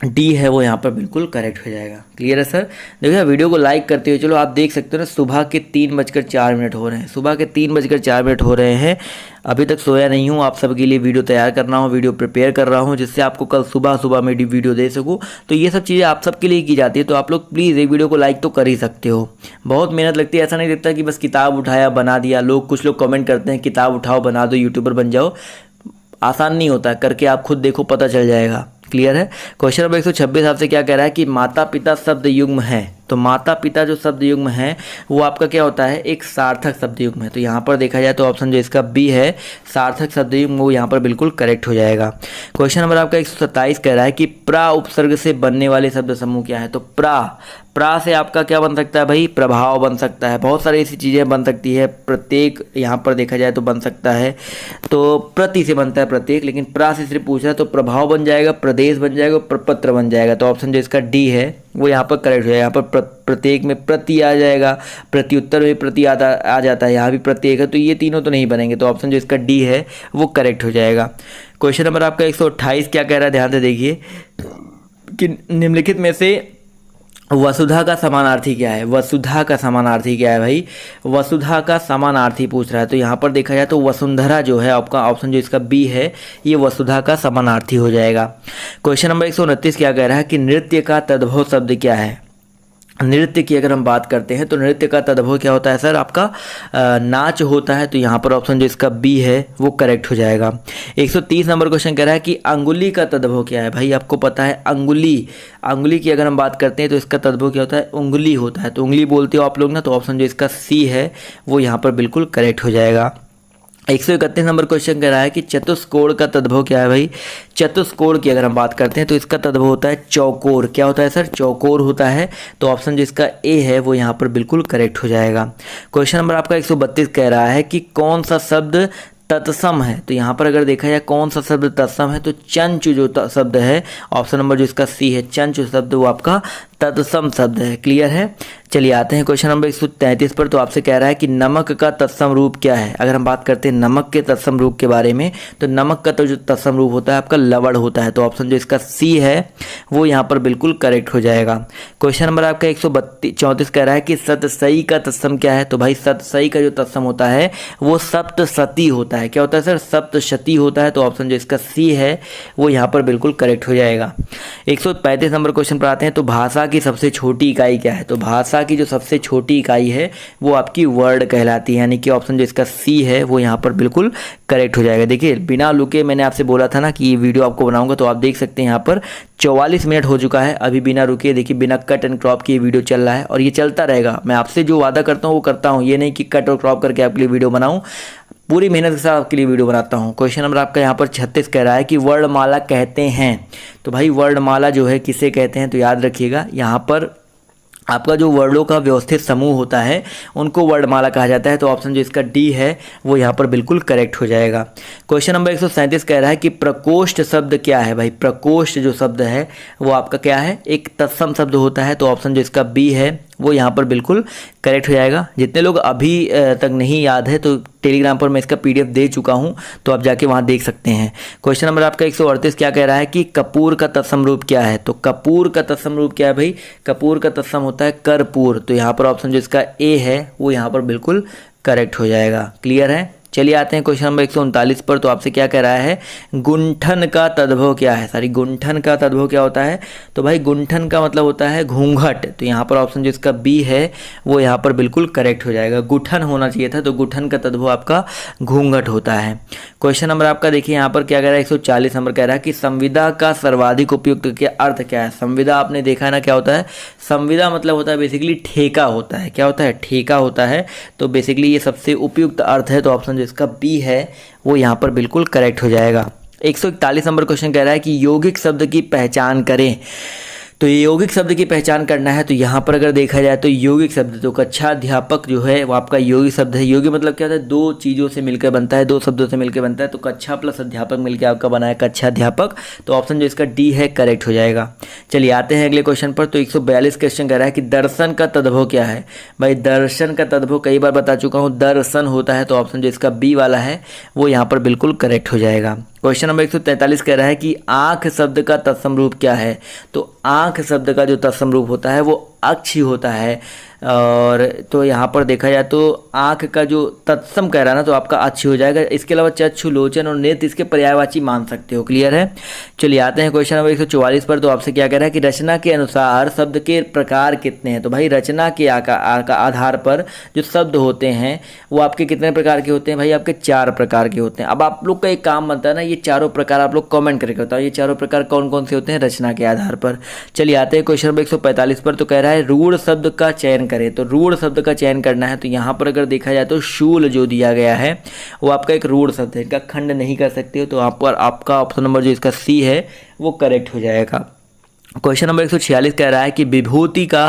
डी है वो यहाँ पर बिल्कुल करेक्ट हो जाएगा। क्लियर है सर। देखिए वीडियो को लाइक करते हुए चलो, आप देख सकते हो ना सुबह के 3:04 हो रहे हैं, सुबह के 3:04 हो रहे हैं। अभी तक सोया नहीं हूँ, आप सबके लिए वीडियो तैयार कर रहा हूँ, वीडियो प्रिपेयर कर रहा हूँ, जिससे आपको कल सुबह सुबह में वीडियो दे सकूँ। तो ये सब चीज़ें आप सबके लिए की जाती है। तो आप लोग प्लीज़ एक वीडियो को लाइक तो कर ही सकते हो। बहुत मेहनत लगती है, ऐसा नहीं लगता कि बस किताब उठाया बना दिया। लोग कुछ लोग कमेंट करते हैं किताब उठाओ बना दो यूट्यूबर बन जाओ, आसान नहीं होता, करके आप खुद देखो पता चल जाएगा। क्लियर है। क्वेश्चन नंबर 126 आपसे क्या कह रहा है कि माता पिता शब्द युग्म है। तो माता पिता जो शब्द युग्म है वो आपका क्या होता है, एक सार्थक शब्द युग्म है। तो यहाँ पर देखा जाए तो ऑप्शन जो इसका बी है सार्थक शब्द युग्म, वो यहाँ पर बिल्कुल करेक्ट हो जाएगा। क्वेश्चन नंबर आपका 127 कह रहा है कि प्रा उपसर्ग से बनने वाले शब्द समूह क्या है। तो प्रा से आपका क्या बन सकता है भाई, प्रभाव बन सकता है, बहुत सारी ऐसी चीज़ें बन सकती है। प्रत्येक यहाँ पर देखा जाए तो बन सकता है, तो प्रति से बनता है प्रत्येक, लेकिन प्रा से सिर्फ पूछ रहा है तो प्रभाव बन जाएगा, प्रदेश बन जाएगा, प्रपत्र बन जाएगा। तो ऑप्शन जो इसका डी है वो यहाँ पर करेक्ट हो जाएगा। यहाँ पर प्रत्येक में प्रति आ जाएगा, प्रत्युत्तर में प्रति आ जाता है, यहाँ भी प्रत्येक है, तो ये तीनों तो नहीं बनेंगे। तो ऑप्शन जो इसका डी है वो करेक्ट हो जाएगा। क्वेश्चन नंबर आपका 128 क्या कह रहा है, ध्यान से देखिए कि निम्नलिखित में से वसुधा का समानार्थी क्या है। वसुधा का समानार्थी क्या है भाई, वसुधा का समानार्थी पूछ रहा है। तो यहाँ पर देखा जाए तो वसुंधरा जो है आपका ऑप्शन जो इसका बी है ये वसुधा का समानार्थी हो जाएगा। क्वेश्चन नंबर 129 क्या कह रहा है कि नृत्य का तद्भव शब्द क्या है। नृत्य की अगर हम बात करते हैं तो नृत्य का तद्भव क्या होता है सर, आपका नाच होता है। तो यहाँ पर ऑप्शन जो इसका बी है वो करेक्ट हो जाएगा। 130 नंबर क्वेश्चन कह रहा है कि अंगुली का तद्भव क्या है। भाई आपको पता है अंगुली की अगर हम बात करते हैं तो इसका तद्भव क्या होता है, उंगली होता है। तो उंगली बोलते हो आप लोग ना, तो ऑप्शन जो इसका सी है वो यहाँ पर बिल्कुल करेक्ट हो जाएगा। 131 नंबर क्वेश्चन कह रहा है कि चतुष्कोण का तद्भव क्या है। भाई चतुष्कोण की अगर हम बात करते हैं तो इसका तद्भव होता है चौकोर। क्या होता है सर, चौकोर होता है। तो ऑप्शन जो इसका ए है वो यहाँ पर बिल्कुल करेक्ट हो जाएगा। क्वेश्चन नंबर आपका 132 कह रहा है कि कौन सा शब्द तत्सम है। तो यहाँ पर अगर देखा जाए कौन सा शब्द तत्सम है, तो चंचु जो शब्द है, ऑप्शन नंबर जो इसका सी है, चंचु शब्द वो आपका तत्सम शब्द है। क्लियर है। चलिए आते हैं क्वेश्चन नंबर 133 पर। तो आपसे कह रहा है कि नमक का तत्सम रूप क्या है। अगर हम बात करते हैं नमक के तत्सम रूप के बारे में, तो नमक का तो जो तत्सम रूप होता है आपका लवण होता है। तो ऑप्शन जो इसका सी है वो यहाँ पर बिल्कुल करेक्ट हो जाएगा। क्वेश्चन नंबर आपका 134 कह रहा है कि सतसई का तत्सम क्या है। तो भाई सतसई का जो तत्सम होता है वो सप्तशती होता है। क्या होता है सर, सप्तशती होता है। तो ऑप्शन जो इसका सी है वो यहाँ पर बिल्कुल करेक्ट हो जाएगा। 135 नंबर क्वेश्चन पर आते हैं। तो भाषा की सबसे छोटी इकाई क्या है। तो भाषा की जो सबसे छोटी इकाई है वो आपकी वर्ड कहलाती है, यानी कि ऑप्शन जो इसका सी है वो यहाँ पर बिल्कुल करेक्ट हो जाएगा। देखिए बिना रुके मैंने आपसे बोला था ना कि ये वीडियो आपको बनाऊंगा, तो आप देख सकते हैं यहाँ पर 44 मिनट हो चुका है अभी बिना रुके। देखिए बिना कट एंड क्रॉप की ये वीडियो चल रहा है और ये चलता रहेगा। मैं आपसे जो वादा करता हूँ वो करता हूँ, ये नहीं कि कट और क्रॉप करके आपके लिए वीडियो बनाऊँ, पूरी मेहनत के साथ आपके लिए वीडियो बनाता हूँ। क्वेश्चन नंबर आपका यहाँ पर 36 कह रहा है कि वर्णमाला कहते हैं। तो भाई वर्णमाला जो है किसे कहते हैं, तो याद रखिएगा यहाँ पर आपका जो वर्णों का व्यवस्थित समूह होता है उनको वर्णमाला कहा जाता है। तो ऑप्शन जो इसका डी है वो यहाँ पर बिल्कुल करेक्ट हो जाएगा। क्वेश्चन नंबर 137 कह रहा है कि प्रकोष्ठ शब्द क्या है। भाई प्रकोष्ठ जो शब्द है वो आपका क्या है, एक तत्सम शब्द होता है। तो ऑप्शन जो इसका बी है वो यहाँ पर बिल्कुल करेक्ट हो जाएगा। जितने लोग अभी तक नहीं याद है तो टेलीग्राम पर मैं इसका पीडीएफ दे चुका हूँ, तो आप जाके वहाँ देख सकते हैं। क्वेश्चन नंबर आपका 138 क्या कह रहा है कि कपूर का तत्सम रूप क्या है। तो कपूर का तत्सम रूप क्या है भाई, कपूर का तत्सम होता है कर्पूर। तो यहाँ पर ऑप्शन जो इसका ए है वो यहाँ पर बिल्कुल करेक्ट हो जाएगा। क्लियर है। चलिए आते हैं क्वेश्चन नंबर 139 पर। तो आपसे क्या कह रहा है, गुंठन का तद्भव क्या है। सॉरी, गुंठन का तद्भव क्या होता है। तो भाई गुंठन का मतलब होता है घूंघट। तो यहाँ पर ऑप्शन जो इसका बी है वो यहाँ पर बिल्कुल करेक्ट हो जाएगा। गुठन होना चाहिए था, तो गुठन का तद्भव आपका घूंघट होता है। क्वेश्चन नंबर आपका देखिए यहाँ पर क्या कह रहा है, 140 नंबर कह रहा है कि संविदा का सर्वाधिक उपयुक्त के अर्थ क्या है। संविदा आपने देखा है ना क्या होता है, संविदा मतलब होता है बेसिकली ठेका होता है। क्या होता है, ठेका होता है। तो बेसिकली ये सबसे उपयुक्त अर्थ है। तो ऑप्शन जो इसका बी है वो यहाँ पर बिल्कुल करेक्ट हो जाएगा। 141 नंबर क्वेश्चन कह रहा है कि यौगिक शब्द की पहचान करें। तो ये यौगिक शब्द की पहचान करना है। तो यहाँ पर अगर देखा जाए तो यौगिक शब्द, तो कक्षा अध्यापक जो है वो आपका यौगिक शब्द है। यौगिक मतलब क्या होता है, दो चीज़ों से मिलकर बनता है, दो शब्दों से मिलकर बनता है। तो कक्षा प्लस अध्यापक मिलकर आपका बना है कक्षा अध्यापक। तो ऑप्शन जो इसका डी है करेक्ट हो जाएगा। चलिए आते हैं अगले क्वेश्चन पर। तो 142 क्वेश्चन कह रहा है कि दर्शन का तद्भव क्या है। भाई दर्शन का तद्भव कई बार बता चुका हूँ, दर्शन होता है। तो ऑप्शन जो इसका बी वाला है वो यहाँ पर बिल्कुल करेक्ट हो जाएगा। क्वेश्चन नंबर 143 कह रहा है कि आंख शब्द का तत्सम रूप क्या है। तो आंख शब्द का जो तत्सम रूप होता है वो अक्षी होता है। और तो यहाँ पर देखा जाए तो आंख का जो तत्सम कह रहा है ना, तो आपका अच्छी हो जाएगा। इसके अलावा चक्षु, लोचन और नेत्र इसके पर्यायवाची मान सकते हो। क्लियर है। चलिए आते हैं क्वेश्चन नंबर 144 पर। तो आपसे क्या कह रहा है कि रचना के अनुसार शब्द के प्रकार कितने हैं। तो भाई रचना के आधार पर जो शब्द होते हैं वो आपके कितने प्रकार के होते हैं। भाई आपके 4 प्रकार के होते हैं। अब आप लोग का एक काम बनता है ना, ये चारों प्रकार आप लोग कमेंट करके बताओ, ये चारों प्रकार कौन कौन से होते हैं रचना के आधार पर। चलिए आते हैं क्वेश्चन नंबर 145 पर। तो कह रहा है रूढ़ शब्द का चयन करें। तो रूढ़ शब्द का चयन करना है। तो यहाँ पर अगर देखा जाए तो शूल जो दिया गया है वो आपका एक रूढ़ शब्द है, इनका खंड नहीं कर सकते हो। तो यहाँ पर आपका ऑप्शन नंबर जो इसका सी है वो करेक्ट हो जाएगा। क्वेश्चन नंबर 146 कह रहा है कि विभूति का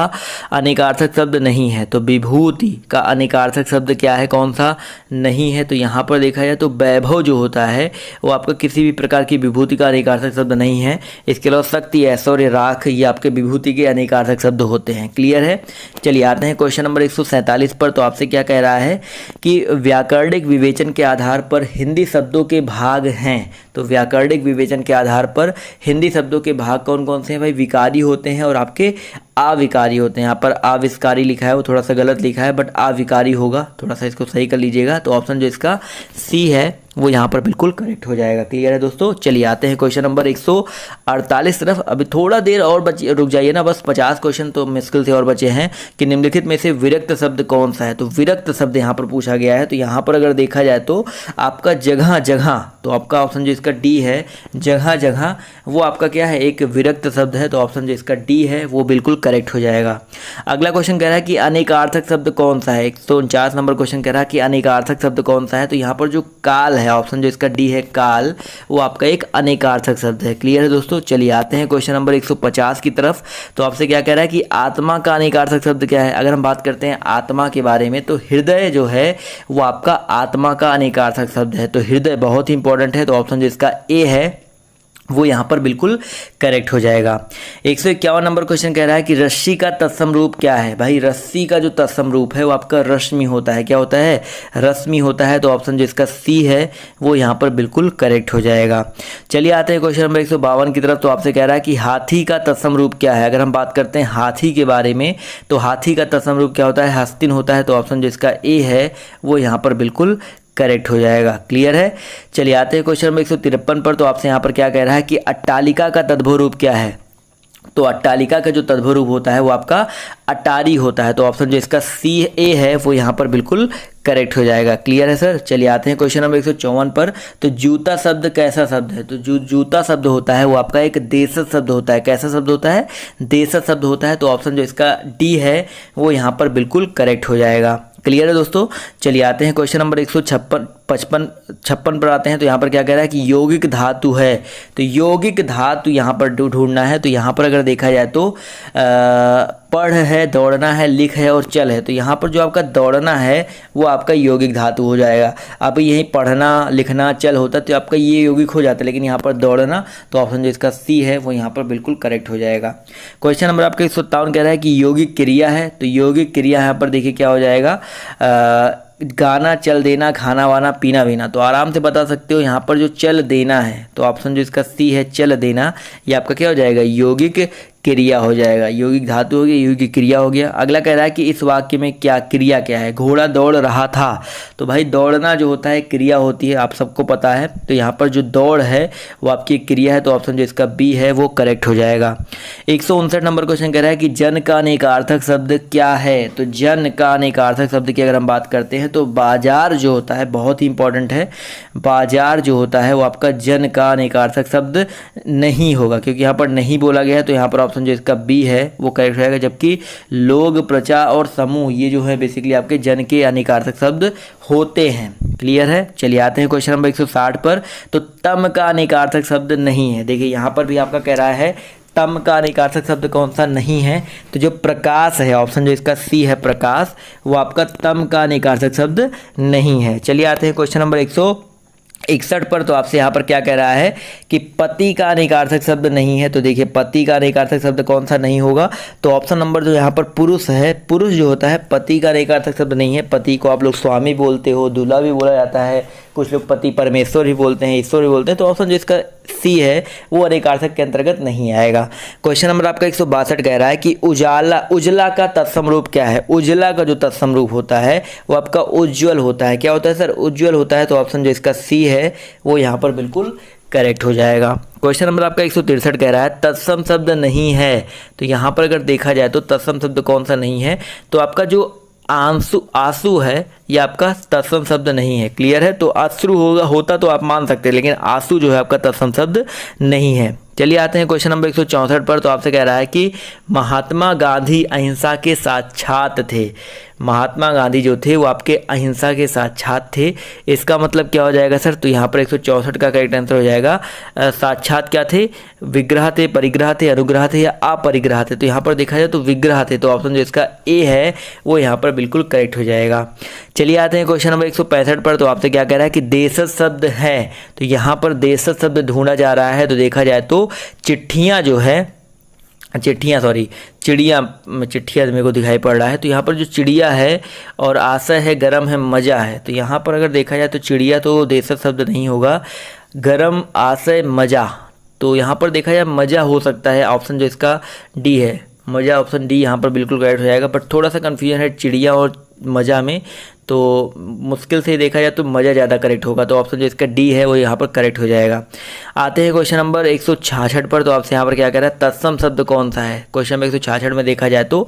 अनेकार्थक शब्द नहीं है। तो विभूति का अनेकार्थक शब्द क्या है, कौन सा नहीं है। तो यहाँ पर देखा जाए तो वैभव जो होता है वो आपका किसी भी प्रकार की विभूति का अनेकार्थक शब्द नहीं है। इसके अलावा शक्ति, ऐश्वर्य, राख ये आपके विभूति के अनेकार्थक शब्द होते हैं। क्लियर है। चलिए आते हैं क्वेश्चन नंबर 147 पर। तो आपसे क्या कह रहा है कि व्याकरणिक विवेचन के आधार पर हिंदी शब्दों के भाग हैं। तो व्याकरणिक विवेचन के आधार पर हिंदी शब्दों के भाग कौन कौन से हैं। भाई विकारी होते हैं और आपके अविकारी होते हैं। यहाँ पर आविष्कारी लिखा है वो थोड़ा सा गलत लिखा है, बट अविकारी होगा, थोड़ा सा इसको सही कर लीजिएगा। तो ऑप्शन जो इसका सी है वो यहाँ पर बिल्कुल करेक्ट हो जाएगा। क्लियर है दोस्तों। चलिए आते हैं क्वेश्चन नंबर 148 तरफ। अभी थोड़ा देर और रुक जाइए ना, बस 50 क्वेश्चन तो मुश्किल से और बचे हैं कि निम्नलिखित में से विरक्त शब्द कौन सा है। तो विरक्त शब्द यहाँ पर पूछा गया है। तो यहाँ पर अगर देखा जाए तो आपका जगह जगह, तो आपका ऑप्शन जो इसका डी है जगह जगह, वो आपका क्या है, एक विरक्त शब्द है। तो ऑप्शन जो इसका डी है वो बिल्कुल करेक्ट हो जाएगा। अगला क्वेश्चन कह रहा है कि अनेकार्थक शब्द कौन सा है। 149 नंबर क्वेश्चन कह रहा है कि अनेकार्थक शब्द कौन सा है। तो यहाँ पर जो काल है, ऑप्शन जो इसका डी है काल, वो आपका एक अनेकार्थक शब्द है। क्लियर है दोस्तों। चलिए आते हैं क्वेश्चन नंबर 150 की तरफ। तो आपसे क्या कह रहा है कि आत्मा का अनेकार्थक शब्द क्या है। अगर हम बात करते हैं आत्मा के बारे में, तो हृदय जो है वो आपका आत्मा का अनेकार्थक शब्द है। तो हृदय बहुत ही इंपॉर्टेंट है। तो ऑप्शन जो इसका ए है वो यहाँ पर बिल्कुल करेक्ट हो जाएगा। 151 नंबर क्वेश्चन कह रहा है कि रस्सी का तत्सम रूप क्या है। भाई रस्सी का जो तत्सम रूप है वो आपका रश्मि होता है। क्या होता है, रश्मि होता है। तो ऑप्शन जो इसका सी है वो यहाँ पर बिल्कुल करेक्ट हो जाएगा। चलिए आते हैं क्वेश्चन नंबर 152 की तरफ। तो आपसे कह रहा है कि हाथी का तत्सम रूप क्या है। अगर हम बात करते हैं हाथी के बारे में, तो हाथी का तत्सम रूप क्या होता है, हस्तिन होता है। तो ऑप्शन जो इसका ए है वो यहाँ पर बिल्कुल करेक्ट हो जाएगा। क्लियर है। चलिए आते हैं क्वेश्चन नंबर 153 पर। तो आपसे यहाँ पर क्या कह रहा है कि अट्टालिका का तद्भव रूप क्या है। तो अट्टालिका का जो तद्भव रूप होता है वो आपका अटारी होता है। तो ऑप्शन जो इसका सी ए है वो यहाँ पर बिल्कुल करेक्ट हो जाएगा। क्लियर है सर। चलिए आते हैं क्वेश्चन नंबर 154 पर। तो जूता शब्द कैसा शब्द है। तो जो जूता शब्द होता है वो आपका एक देशज शब्द होता है। कैसा शब्द होता है, देशज शब्द होता है। तो ऑप्शन जो इसका डी है वो यहाँ पर बिल्कुल करेक्ट हो जाएगा। क्लियर है दोस्तों। चलिए आते हैं क्वेश्चन नंबर 156 पर आते हैं। तो यहाँ पर क्या कह रहा है कि यौगिक धातु है। तो यौगिक धातु यहाँ पर ढूंढना है। तो यहाँ पर अगर देखा जाए तो पढ़ है, दौड़ना है, लिख है और चल है। तो यहाँ पर जो आपका दौड़ना है वो आपका यौगिक धातु हो जाएगा। अब यही पढ़ना, लिखना, चल होता तो आपका ये यौगिक हो जाता है, लेकिन यहाँ पर दौड़ना, तो ऑप्शन जो इसका सी है वो यहाँ पर बिल्कुल करेक्ट हो जाएगा। क्वेश्चन नंबर आपका 157 कह रहा है कि यौगिक क्रिया है। तो यौगिक क्रिया यहाँ पर देखिए क्या हो जाएगा, गाना, चल देना, खाना वाना, पीना वीना। तो आराम से बता सकते हो यहाँ पर जो चल देना है, तो ऑप्शन जो इसका सी है चल देना, ये आपका क्या हो जाएगा, यौगिक क्रिया हो जाएगा। यौगिक धातु हो गया, यौगिक क्रिया हो गया। अगला कह रहा है कि इस वाक्य में क्या क्रिया क्या है। घोड़ा दौड़ रहा था। तो भाई दौड़ना जो होता है क्रिया होती है, आप सबको पता है। तो यहाँ पर जो दौड़ है वो आपकी क्रिया है। तो ऑप्शन जो इसका बी है वो करेक्ट हो जाएगा। 159 नंबर क्वेश्चन कह रहा है कि जन का अनेकार्थक शब्द क्या है। तो जन का अनेकार्थक शब्द की अगर हम बात करते हैं तो बाजार जो होता है, बहुत ही इंपॉर्टेंट है, बाजार जो होता है वो आपका जन का अनेकार्थक शब्द नहीं होगा, क्योंकि यहाँ पर नहीं बोला गया है। तो यहाँ पर ऑप्शन जो इसका बी है वो करेक्ट रहेगा। जबकि लोग, प्रजा और समूह ये जो है बेसिकली आपके जन के अनेकार्थक शब्द होते हैं। क्लियर है। चलिए आते हैं क्वेश्चन नंबर 160 पर। तो तम का अनेकार्थक शब्द नहीं है। देखिए यहाँ पर भी आपका कह रहा है तम का अनेकार्थक शब्द कौन सा नहीं है। तो जो प्रकाश है, ऑप्शन जो इसका सी है प्रकाश, वो आपका तम का अनेकार्थक शब्द नहीं है। चलिए आते हैं क्वेश्चन नंबर 161 पर। तो आपसे यहाँ पर क्या कह रहा है कि पति का अनेकार्थक शब्द नहीं है। तो देखिए पति का अनेकार्थक शब्द कौन सा नहीं होगा। तो ऑप्शन नंबर जो यहाँ पर पुरुष है, पुरुष जो होता है पति का अनेकार्थक शब्द नहीं है। पति को आप लोग स्वामी बोलते हो, दूल्हा भी बोला जाता है, कुछ लोग पति परमेश्वर भी बोलते हैं, ईश्वर भी बोलते हैं। तो ऑप्शन जो इसका सी है वो अनेकार्थक के अंतर्गत नहीं आएगा। क्वेश्चन नंबर आपका 162 कह रहा है कि उजाला, उजला का तत्सम रूप क्या है। उजला का जो तत्सम रूप होता है वो आपका उज्ज्वल होता है। क्या होता है सर, उज्ज्वल होता है। तो ऑप्शन जो इसका सी है वो यहाँ पर बिल्कुल करेक्ट हो जाएगा। क्वेश्चन नंबर आपका 163 कह रहा है तत्सम शब्द नहीं है। तो यहाँ पर अगर देखा जाए तो तत्सम शब्द कौन सा नहीं है। तो आपका जो आंसू है ये आपका तत्सम शब्द नहीं है। क्लियर है। तो अश्रु होता तो आप मान सकते हैं, लेकिन आंसू जो है आपका तत्सम शब्द नहीं है। चलिए आते हैं क्वेश्चन नंबर 164 पर। तो आपसे कह रहा है कि महात्मा गांधी अहिंसा के साक्षात थे। महात्मा गांधी जो थे वो आपके अहिंसा के साक्षात थे। इसका मतलब क्या हो जाएगा सर। तो यहाँ पर 164 का करेक्ट आंसर हो जाएगा साक्षात क्या थे, विग्रह थे, परिग्रह थे, अनुग्रह थे या अपरिग्रह थे। तो यहाँ पर देखा जाए तो विग्रह थे। तो ऑप्शन जो इसका ए है वो यहाँ पर बिल्कुल करेक्ट हो जाएगा। चलिए आते हैं क्वेश्चन नंबर 165 पर। तो आपसे क्या कह रहा है कि देशज शब्द है। तो यहाँ पर देशज शब्द ढूंढा जा रहा है। तो देखा जाए तो चिट्ठियाँ जो है, चिट्ठियाँ मेरे को दिखाई पड़ रहा है। तो यहाँ पर जो चिड़िया है और आशय है, गरम है, मजा है। तो यहाँ पर अगर देखा जाए तो चिड़िया तो देशज शब्द नहीं होगा, गरम, आशय, मजा। तो यहाँ पर देखा जाए मजा हो सकता है। ऑप्शन जो इसका डी है मज़ा ऑप्शन डी यहाँ पर बिल्कुल करेक्ट हो जाएगा। बट थोड़ा सा कन्फ्यूजन है चिड़िया और मज़ा में, तो मुश्किल से देखा जाए तो मज़ा ज़्यादा करेक्ट होगा, तो ऑप्शन जो इसका डी है वो यहाँ पर करेक्ट हो जाएगा। आते हैं क्वेश्चन नंबर 166 पर। तो आपसे यहाँ पर क्या कह रहा है, तत्सम शब्द कौन सा है। क्वेश्चन नंबर 166 में देखा जाए तो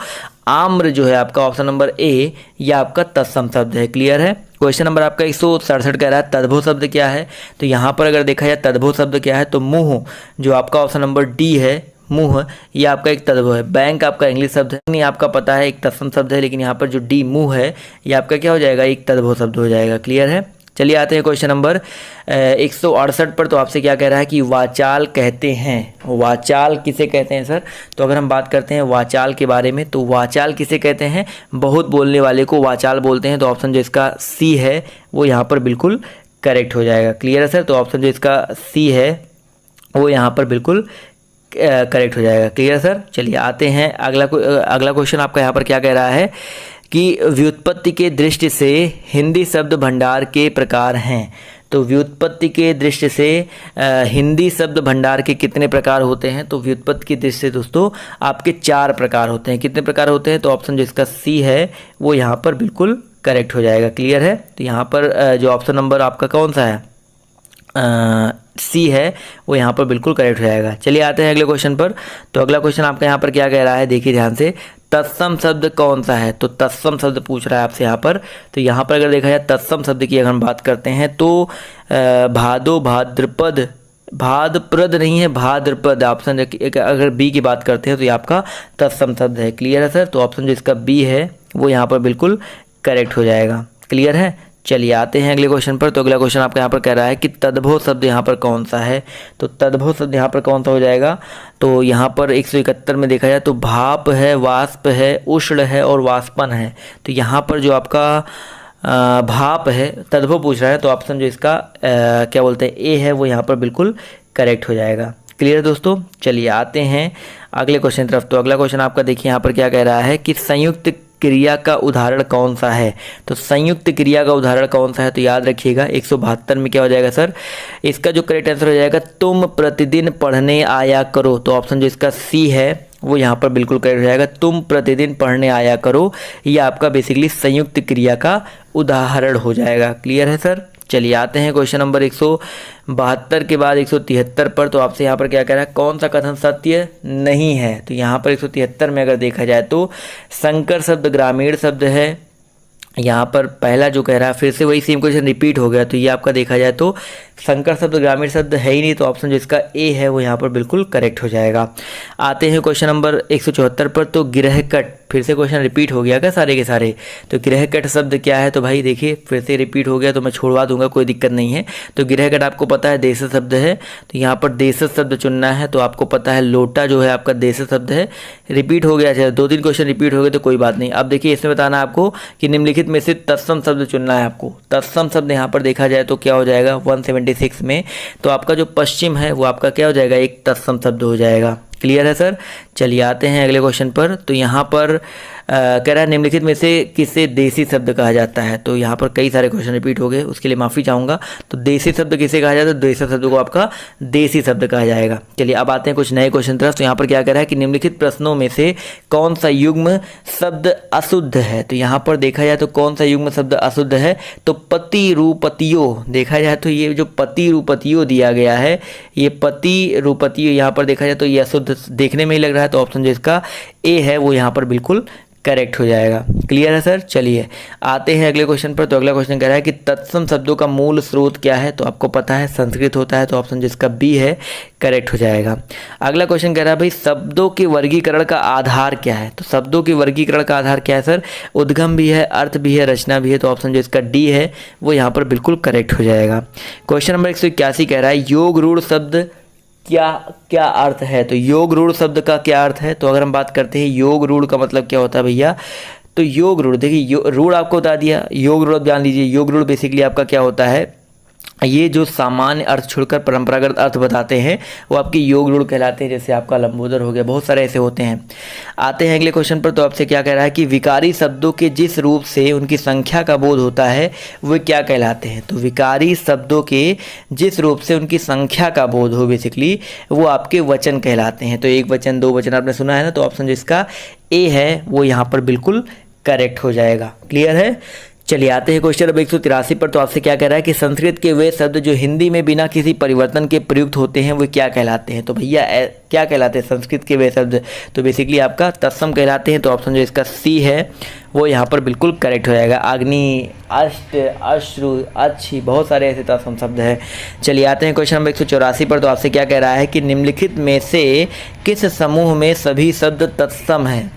आम्र जो है आपका ऑप्शन नंबर ए, यह आपका तत्सम शब्द है। क्लियर है। क्वेश्चन नंबर आपका 167 कह रहा है तद्भव शब्द क्या है। तो यहाँ पर अगर देखा जाए तद्भव शब्द क्या है, तो मुँह जो आपका ऑप्शन नंबर डी है, मुंह, ये आपका एक तद्भव है। बैंक आपका इंग्लिश शब्द है, नहीं आपका पता है एक तत्सम शब्द है, लेकिन यहाँ पर जो डी मुंह है ये आपका क्या हो जाएगा, एक तद्भव शब्द हो जाएगा। क्लियर है। चलिए आते हैं क्वेश्चन नंबर 168 पर। तो आपसे क्या कह रहा है कि वाचाल कहते हैं। वाचाल किसे कहते हैं सर। तो अगर हम बात करते हैं वाचाल के बारे में, तो वाचाल किसे कहते हैं, बहुत बोलने वाले को वाचाल बोलते हैं। तो ऑप्शन जो इसका सी है वो यहाँ पर बिल्कुल करेक्ट हो जाएगा। क्लियर है सर। तो ऑप्शन जो इसका सी है वो यहाँ पर बिल्कुल करेक्ट हो जाएगा। Clear sir. चलिए आते हैं अगला क्वेश्चन आपका यहाँ पर क्या कह रहा है कि व्युत्पत्ति के दृष्टि से हिंदी शब्द भंडार के प्रकार हैं। तो व्युत्पत्ति के दृष्टि से हिंदी शब्द भंडार के कितने प्रकार होते हैं। तो व्युत्पत्ति की दृष्टि से दोस्तों आपके 4 प्रकार होते हैं। कितने प्रकार होते हैं। तो ऑप्शन जो इसका सी है वो यहाँ पर बिल्कुल करेक्ट हो जाएगा। क्लियर है। तो यहाँ पर जो ऑप्शन नंबर आपका कौन सा है, सी है, वो यहाँ पर बिल्कुल करेक्ट हो जाएगा। चलिए आते हैं अगले क्वेश्चन पर। तो अगला क्वेश्चन आपका यहाँ पर क्या कह रहा है, देखिए ध्यान से, तत्सम शब्द कौन सा है। तो तत्सम शब्द पूछ रहा है आपसे यहाँ पर। तो यहाँ पर अगर देखा जाए तत्सम शब्द की अगर हम बात करते हैं तो भादो, भाद्रपद, भाद्रपद नहीं है, भाद्रपद ऑप्शन अगर बी की बात करते हैं तो ये आपका तत्सम शब्द है। क्लियर है सर। तो ऑप्शन जो इसका बी है वो यहाँ पर बिल्कुल करेक्ट हो जाएगा। क्लियर है। चलिए आते हैं अगले क्वेश्चन पर। तो अगला क्वेश्चन आपका यहाँ पर कह रहा है कि तद्भव शब्द यहाँ पर कौन सा है। तो तद्भव शब्द यहाँ पर कौन सा हो जाएगा। तो यहाँ पर 171 में देखा जाए तो भाप है, वाष्प है, उष्ण है और वाष्पन है। तो यहाँ पर जो आपका भाप है, तद्भव पूछ रहा है, तो ऑप्शन जो इसका क्या बोलते हैं ए है वो यहाँ पर बिल्कुल करेक्ट हो जाएगा। क्लियर है दोस्तों। चलिए आते हैं अगले क्वेश्चन तरफ। तो अगला क्वेश्चन आपका देखिए यहाँ पर क्या कह रहा है कि संयुक्त क्रिया का उदाहरण कौन सा है। तो संयुक्त क्रिया का उदाहरण कौन सा है। तो याद रखिएगा 172 में क्या हो जाएगा सर, इसका जो करेक्ट आंसर हो जाएगा तुम प्रतिदिन पढ़ने आया करो। तो ऑप्शन जो इसका सी है वो यहाँ पर बिल्कुल करेक्ट हो जाएगा, तुम प्रतिदिन पढ़ने आया करो। ये आपका बेसिकली संयुक्त क्रिया का उदाहरण हो जाएगा। क्लियर है सर। चलिए आते हैं क्वेश्चन नंबर 172 के बाद 173 पर। तो आपसे यहाँ पर क्या कह रहा है, कौन सा कथन सत्य नहीं है। तो यहाँ पर 173 में अगर देखा जाए तो संकर शब्द ग्रामीण शब्द है। यहाँ पर पहला जो कह रहा है, फिर से वही सेम क्वेश्चन रिपीट हो गया। तो ये आपका देखा जाए तो संकर शब्द ग्रामीण शब्द है ही नहीं, तो ऑप्शन जो इसका ए है वो यहाँ पर बिल्कुल करेक्ट हो जाएगा। आते हैं क्वेश्चन नंबर 174 पर। तो गिरहकट, फिर से क्वेश्चन रिपीट हो गया क्या सारे के सारे। तो गिरहकट शब्द क्या है। तो भाई देखिए फिर से रिपीट हो गया तो मैं छोड़वा दूंगा, कोई दिक्कत नहीं है। तो गिरहकट आपको पता है देशज शब्द है, तो यहाँ पर देशज शब्द चुनना है। तो आपको पता है लोटा जो है आपका देशज शब्द है। रिपीट हो गया, चाहे 2-3 क्वेश्चन रिपीट हो गए तो कोई बात नहीं। अब देखिए इसमें बताना है आपको कि निम्नलिखित में से तत्सम शब्द चुनना है आपको। तत्सम शब्द यहाँ पर देखा जाए तो क्या हो जाएगा 176 में। तो आपका जो पश्चिम है वो आपका क्या हो जाएगा, एक तत्सम शब्द हो जाएगा। क्लियर है सर। चलिए आते हैं अगले क्वेश्चन पर। तो यहाँ पर कह रहा है निम्नलिखित में से किसे देसी शब्द कहा जाता है। तो यहाँ पर कई सारे क्वेश्चन रिपीट हो गए, उसके लिए माफ़ी चाहूँगा। तो देसी शब्द किसे कहा जाता है, देसी शब्द को आपका देसी शब्द कहा जाएगा। चलिए अब आते हैं कुछ नए क्वेश्चन तरफ। तो यहाँ पर क्या कह रहा है कि निम्नलिखित प्रश्नों में से कौन सा युग्म शब्द अशुद्ध है। तो यहाँ पर देखा जाए तो कौन सा युग्म शब्द अशुद्ध है। तो पति रूपतियो, देखा जाए तो ये जो पति रूपतियो दिया गया है, ये पति रूपतियो यहाँ पर देखा जाए तो ये अशुद्ध देखने में ही लग रहा है। तो ऑप्शन जो इसका ए है वो यहाँ पर बिल्कुल करेक्ट हो जाएगा। क्लियर है सर। चलिए आते हैं अगले क्वेश्चन पर। तो अगला क्वेश्चन कह रहा है कि तत्सम शब्दों का मूल स्रोत क्या है। तो आपको पता है संस्कृत होता है, तो ऑप्शन जिसका बी है करेक्ट हो जाएगा। अगला क्वेश्चन कह रहा है भाई शब्दों के वर्गीकरण का आधार क्या है। तो शब्दों के वर्गीकरण का आधार क्या है सर, उद्गम भी है, अर्थ भी है, रचना भी है। तो ऑप्शन जो इसका डी है वो यहाँ पर बिल्कुल करेक्ट हो जाएगा। क्वेश्चन नंबर 181 कह रहा है योग रूढ़ शब्द क्या क्या अर्थ है। तो योग रूढ़ शब्द का क्या अर्थ है। तो अगर हम बात करते हैं योग रूढ़ का मतलब क्या होता है भैया, तो योग रूढ़ देखिए रूढ़ आपको बता दिया, योग रूढ़ जान लीजिए। योग रूढ़ बेसिकली आपका क्या होता है, ये जो सामान्य अर्थ छोड़कर परंपरागत अर्थ बताते हैं वो आपके योग रूढ़ कहलाते हैं। जैसे आपका लंबोदर हो गया, बहुत सारे ऐसे होते हैं। आते हैं अगले क्वेश्चन पर। तो आपसे क्या कह रहा है कि विकारी शब्दों के जिस रूप से उनकी संख्या का बोध होता है वे क्या कहलाते हैं। तो विकारी शब्दों के जिस रूप से उनकी संख्या का बोध हो, बेसिकली वो आपके वचन कहलाते हैं। तो एक वचन, दो वचन आपने सुना है ना, तो ऑप्शन जो इसका ए है वो यहाँ पर बिल्कुल करेक्ट हो जाएगा। क्लियर है। चलिए आते हैं क्वेश्चन नंबर 183 पर। तो आपसे क्या कह रहा है कि संस्कृत के वे शब्द जो हिंदी में बिना किसी परिवर्तन के प्रयुक्त होते हैं वो क्या कहलाते हैं। तो भैया क्या कहलाते हैं संस्कृत के वे शब्द। तो बेसिकली आपका तत्सम कहलाते हैं। तो ऑप्शन जो इसका सी है वो यहाँ पर बिल्कुल करेक्ट हो जाएगा। अग्नि, अष्ट, अश्रु, अच्छी, बहुत सारे ऐसे तत्सम शब्द हैं। चलिए आते हैं क्वेश्चन नंबर 184 पर। तो आपसे क्या कह रहा है कि निम्नलिखित में से किस समूह में सभी शब्द तत्सम हैं।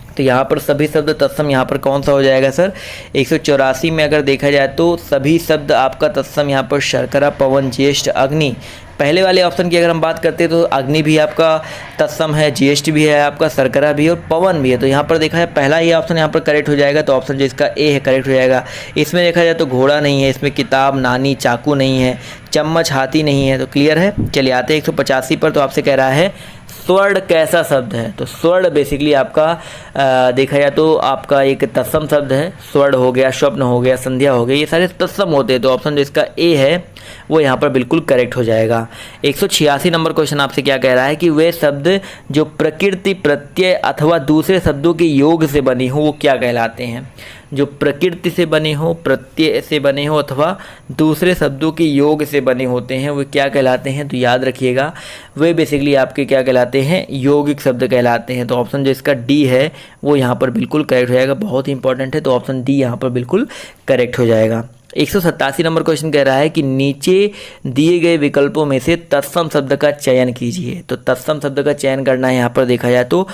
तो यहाँ पर सभी शब्द तत्सम यहाँ पर कौन सा हो जाएगा सर। 184 में अगर देखा जाए तो सभी शब्द आपका तत्सम यहाँ पर शर्करा, पवन, ज्येष्ठ, अग्नि। पहले वाले ऑप्शन की अगर हम बात करते हैं तो अग्नि भी आपका तत्सम है, ज्येष्ठ भी है आपका, शर्करा भी और पवन भी है। तो यहाँ पर देखा जाए पहला ही ऑप्शन यहाँ पर करेक्ट हो जाएगा। तो ऑप्शन जो इसका ए है करेक्ट हो जाएगा। इसमें देखा जाए तो घोड़ा नहीं है, इसमें किताब, नानी, चाकू नहीं है, चम्मच, हाथी नहीं है। तो क्लियर है। चलिए आते हैं 185 पर। तो आपसे कह रहा है स्वर्ण कैसा शब्द है। तो स्वर्ण बेसिकली आपका देखा जाए तो आपका एक तत्सम शब्द है। स्वर्ण हो गया, स्वप्न हो गया, संध्या हो गया, ये सारे तत्सम होते हैं। तो ऑप्शन जो इसका ए है वो यहाँ पर बिल्कुल करेक्ट हो जाएगा। 186 नंबर क्वेश्चन आपसे क्या कह रहा है कि वे शब्द जो प्रकृति, प्रत्यय अथवा दूसरे शब्दों के योग से बने हो वो क्या कहलाते हैं। जो प्रकृति से बने हो, प्रत्यय से बने हो अथवा दूसरे शब्दों के योग से बने होते हैं वो क्या कहलाते हैं। तो याद रखिएगा वे बेसिकली आपके क्या कहलाते हैं, यौगिक शब्द कहलाते हैं। तो ऑप्शन जो इसका डी है वो यहाँ पर बिल्कुल करेक्ट हो जाएगा। बहुत ही इंपॉर्टेंट है। तो ऑप्शन डी यहाँ पर बिल्कुल करेक्ट हो जाएगा। 187 नंबर क्वेश्चन कह रहा है कि नीचे दिए गए विकल्पों में से तत्सम शब्द का चयन कीजिए। तो तत्सम शब्द का चयन करना है। यहाँ पर देखा जाए तो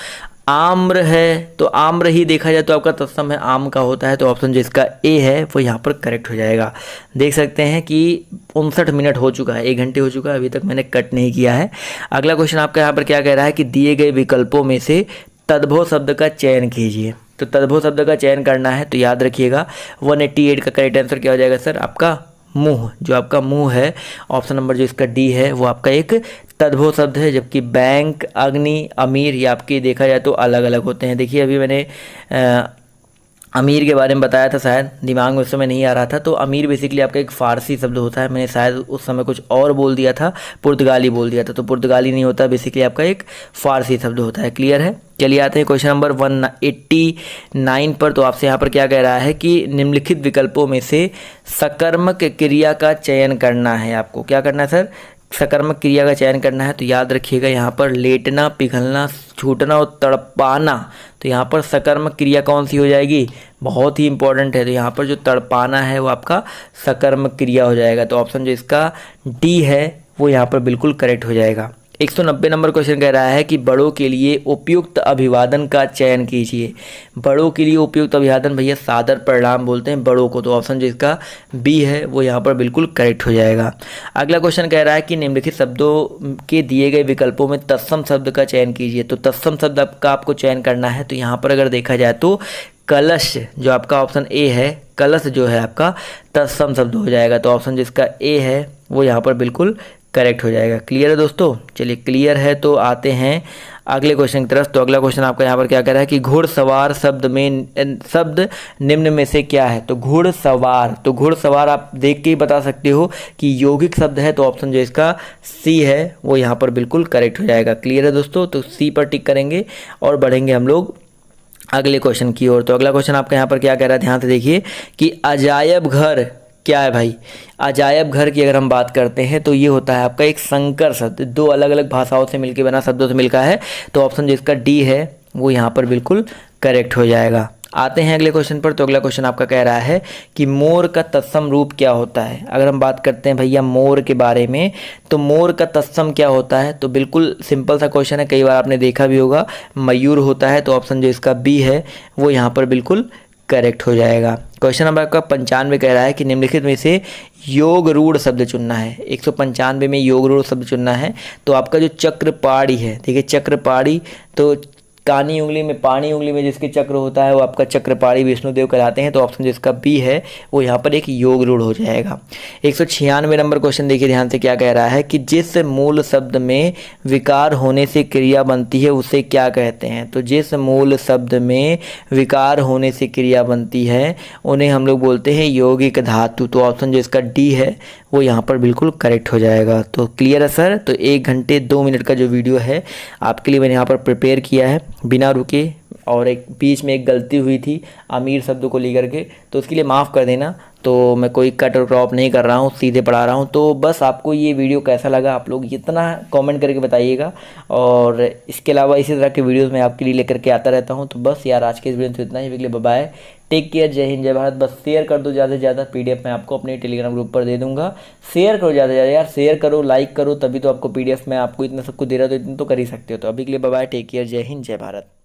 आम्र है, तो आम्र ही देखा जाए तो आपका तत्सम है, आम का होता है। तो ऑप्शन जो इसका ए है वो यहाँ पर करेक्ट हो जाएगा। देख सकते हैं कि 59 मिनट हो चुका है, 1 घंटे हो चुका है, अभी तक मैंने कट नहीं किया है। अगला क्वेश्चन आपका यहाँ पर क्या कह रहा है कि दिए गए विकल्पों में से तद्भव शब्द का चयन कीजिए। तो तद्भव शब्द का चयन करना है। तो याद रखिएगा 188 का करेक्ट आंसर क्या हो जाएगा सर, आपका मुंह। जो आपका मुंह है, ऑप्शन नंबर जो इसका डी है वो आपका एक तद्भव शब्द है। जबकि बैंक, अग्नि, अमीर ये आपके देखा जाए तो अलग अलग होते हैं। देखिए अभी मैंने अमीर के बारे में बताया था, शायद दिमाग में उस समय नहीं आ रहा था। तो अमीर बेसिकली आपका एक फ़ारसी शब्द होता है। मैंने शायद उस समय कुछ और बोल दिया था, पुर्तगाली बोल दिया था। तो पुर्तगाली नहीं होता, बेसिकली आपका एक फ़ारसी शब्द होता है। क्लियर है। चलिए आते हैं क्वेश्चन नंबर 189 पर। तो आपसे यहाँ पर क्या कह रहा है कि निम्नलिखित विकल्पों में से सकर्मक क्रिया का चयन करना है। आपको क्या करना है सर, सकर्मक क्रिया का चयन करना है। तो याद रखिएगा यहाँ पर लेटना, पिघलना, छूटना और तड़पाना। तो यहाँ पर सकर्मक क्रिया कौन सी हो जाएगी, बहुत ही इंपॉर्टेंट है। तो यहाँ पर जो तड़पाना है वो आपका सकर्मक क्रिया हो जाएगा। तो ऑप्शन जो इसका डी है वो यहाँ पर बिल्कुल करेक्ट हो जाएगा। 190 नंबर क्वेश्चन कह रहा है कि बड़ों के लिए उपयुक्त अभिवादन का चयन कीजिए। बड़ों के लिए उपयुक्त अभिवादन भैया सादर प्रणाम बोलते हैं बड़ों को। तो ऑप्शन जो इसका बी है वो यहाँ पर बिल्कुल करेक्ट हो जाएगा। अगला क्वेश्चन कह रहा है कि निम्नलिखित शब्दों के दिए गए विकल्पों में तत्सम शब्द का चयन कीजिए। तो तत्सम शब्द का आपको चयन करना है। तो यहाँ पर अगर देखा जाए तो कलश, जो आपका ऑप्शन ए है, कलश जो है आपका तत्सम शब्द हो जाएगा। तो ऑप्शन जिसका ए है वो यहाँ पर बिल्कुल करेक्ट हो जाएगा। क्लियर है दोस्तों। चलिए क्लियर है तो आते हैं अगले क्वेश्चन की तरफ। तो अगला क्वेश्चन आपका यहाँ पर क्या कह रहा है कि घुड़सवार शब्द निम्न में से क्या है। तो घुड़सवार, तो घुड़सवार आप देख के ही बता सकते हो कि यौगिक शब्द है। तो ऑप्शन जो इसका सी है वो यहाँ पर बिल्कुल करेक्ट हो जाएगा। क्लियर है दोस्तों। तो सी पर टिक करेंगे और बढ़ेंगे हम लोग अगले क्वेश्चन की ओर। तो अगला क्वेश्चन आपका यहाँ पर क्या कह रहा है, ध्यान से देखिए कि अजायब घर क्या है भाई। अजायब घर की अगर हम बात करते हैं तो ये होता है आपका एक संकर शब्द, दो अलग अलग भाषाओं से मिलकर बना, शब्दों से मिलकर है। तो ऑप्शन जो इसका डी है वो यहाँ पर बिल्कुल करेक्ट हो जाएगा। आते हैं अगले क्वेश्चन पर। तो अगला क्वेश्चन आपका कह रहा है कि मोर का तत्सम रूप क्या होता है। अगर हम बात करते हैं भैया मोर के बारे में, तो मोर का तत्सम क्या होता है। तो बिल्कुल सिंपल सा क्वेश्चन है, कई बार आपने देखा भी होगा, मयूर होता है। तो ऑप्शन जो इसका बी है वो यहाँ पर बिल्कुल करेक्ट हो जाएगा। क्वेश्चन नंबर आपका 95 कह रहा है कि निम्नलिखित में से योग रूढ़ शब्द चुनना है। 195 में योग रूढ़ शब्द चुनना है। तो आपका जो चक्रपाणी है, ठीक है, चक्रपाणी, तो कानी उंगली में पानी उंगली में जिसके चक्र होता है वो आपका चक्रपाणी विष्णुदेव कहलाते हैं। तो ऑप्शन जिसका बी है वो यहाँ पर एक योग रूढ़ हो जाएगा। 196 नंबर क्वेश्चन देखिए ध्यान से, क्या कह रहा है कि जिस मूल शब्द में विकार होने से क्रिया बनती है उसे क्या कहते हैं। तो जिस मूल शब्द में विकार होने से क्रिया बनती है उन्हें हम लोग बोलते हैं यौगिक धातु। तो ऑप्शन जो इसका डी है वो यहाँ पर बिल्कुल करेक्ट हो जाएगा। तो क्लियर है सर। तो 1 घंटे 2 मिनट का जो वीडियो है आपके लिए मैंने यहाँ पर प्रिपेयर किया है बिना रुके, और एक बीच में एक गलती हुई थी अमीर शब्द को लेकर के, तो उसके लिए माफ़ कर देना। तो मैं कोई कट और क्रॉप नहीं कर रहा हूँ, सीधे पढ़ा रहा हूँ। तो बस आपको ये वीडियो कैसा लगा आप लोग इतना कमेंट करके बताइएगा, और इसके अलावा इसी तरह के वीडियोस मैं आपके लिए लेकर के आता रहता हूँ। तो बस यार आज के इस वीडियो में तो इतना ही। बाय बाय, टेक केयर, जय हिंद जय भारत। बस शेयर कर दो ज़्यादा से ज़्यादा, PDF मैं आपको अपने टेलीग्राम ग्रुप पर दे दूँगा। शेयर करो ज़्यादा से ज़्यादा यार, शेयर करो, लाइक करो, तभी तो आपको PDF मैं आपको इतना सब कुछ दे रहा, तो इतना तो कर ही सकते हो। तो अभी के लिए बाय बाय, टेक केयर, जय हिंद जय भारत।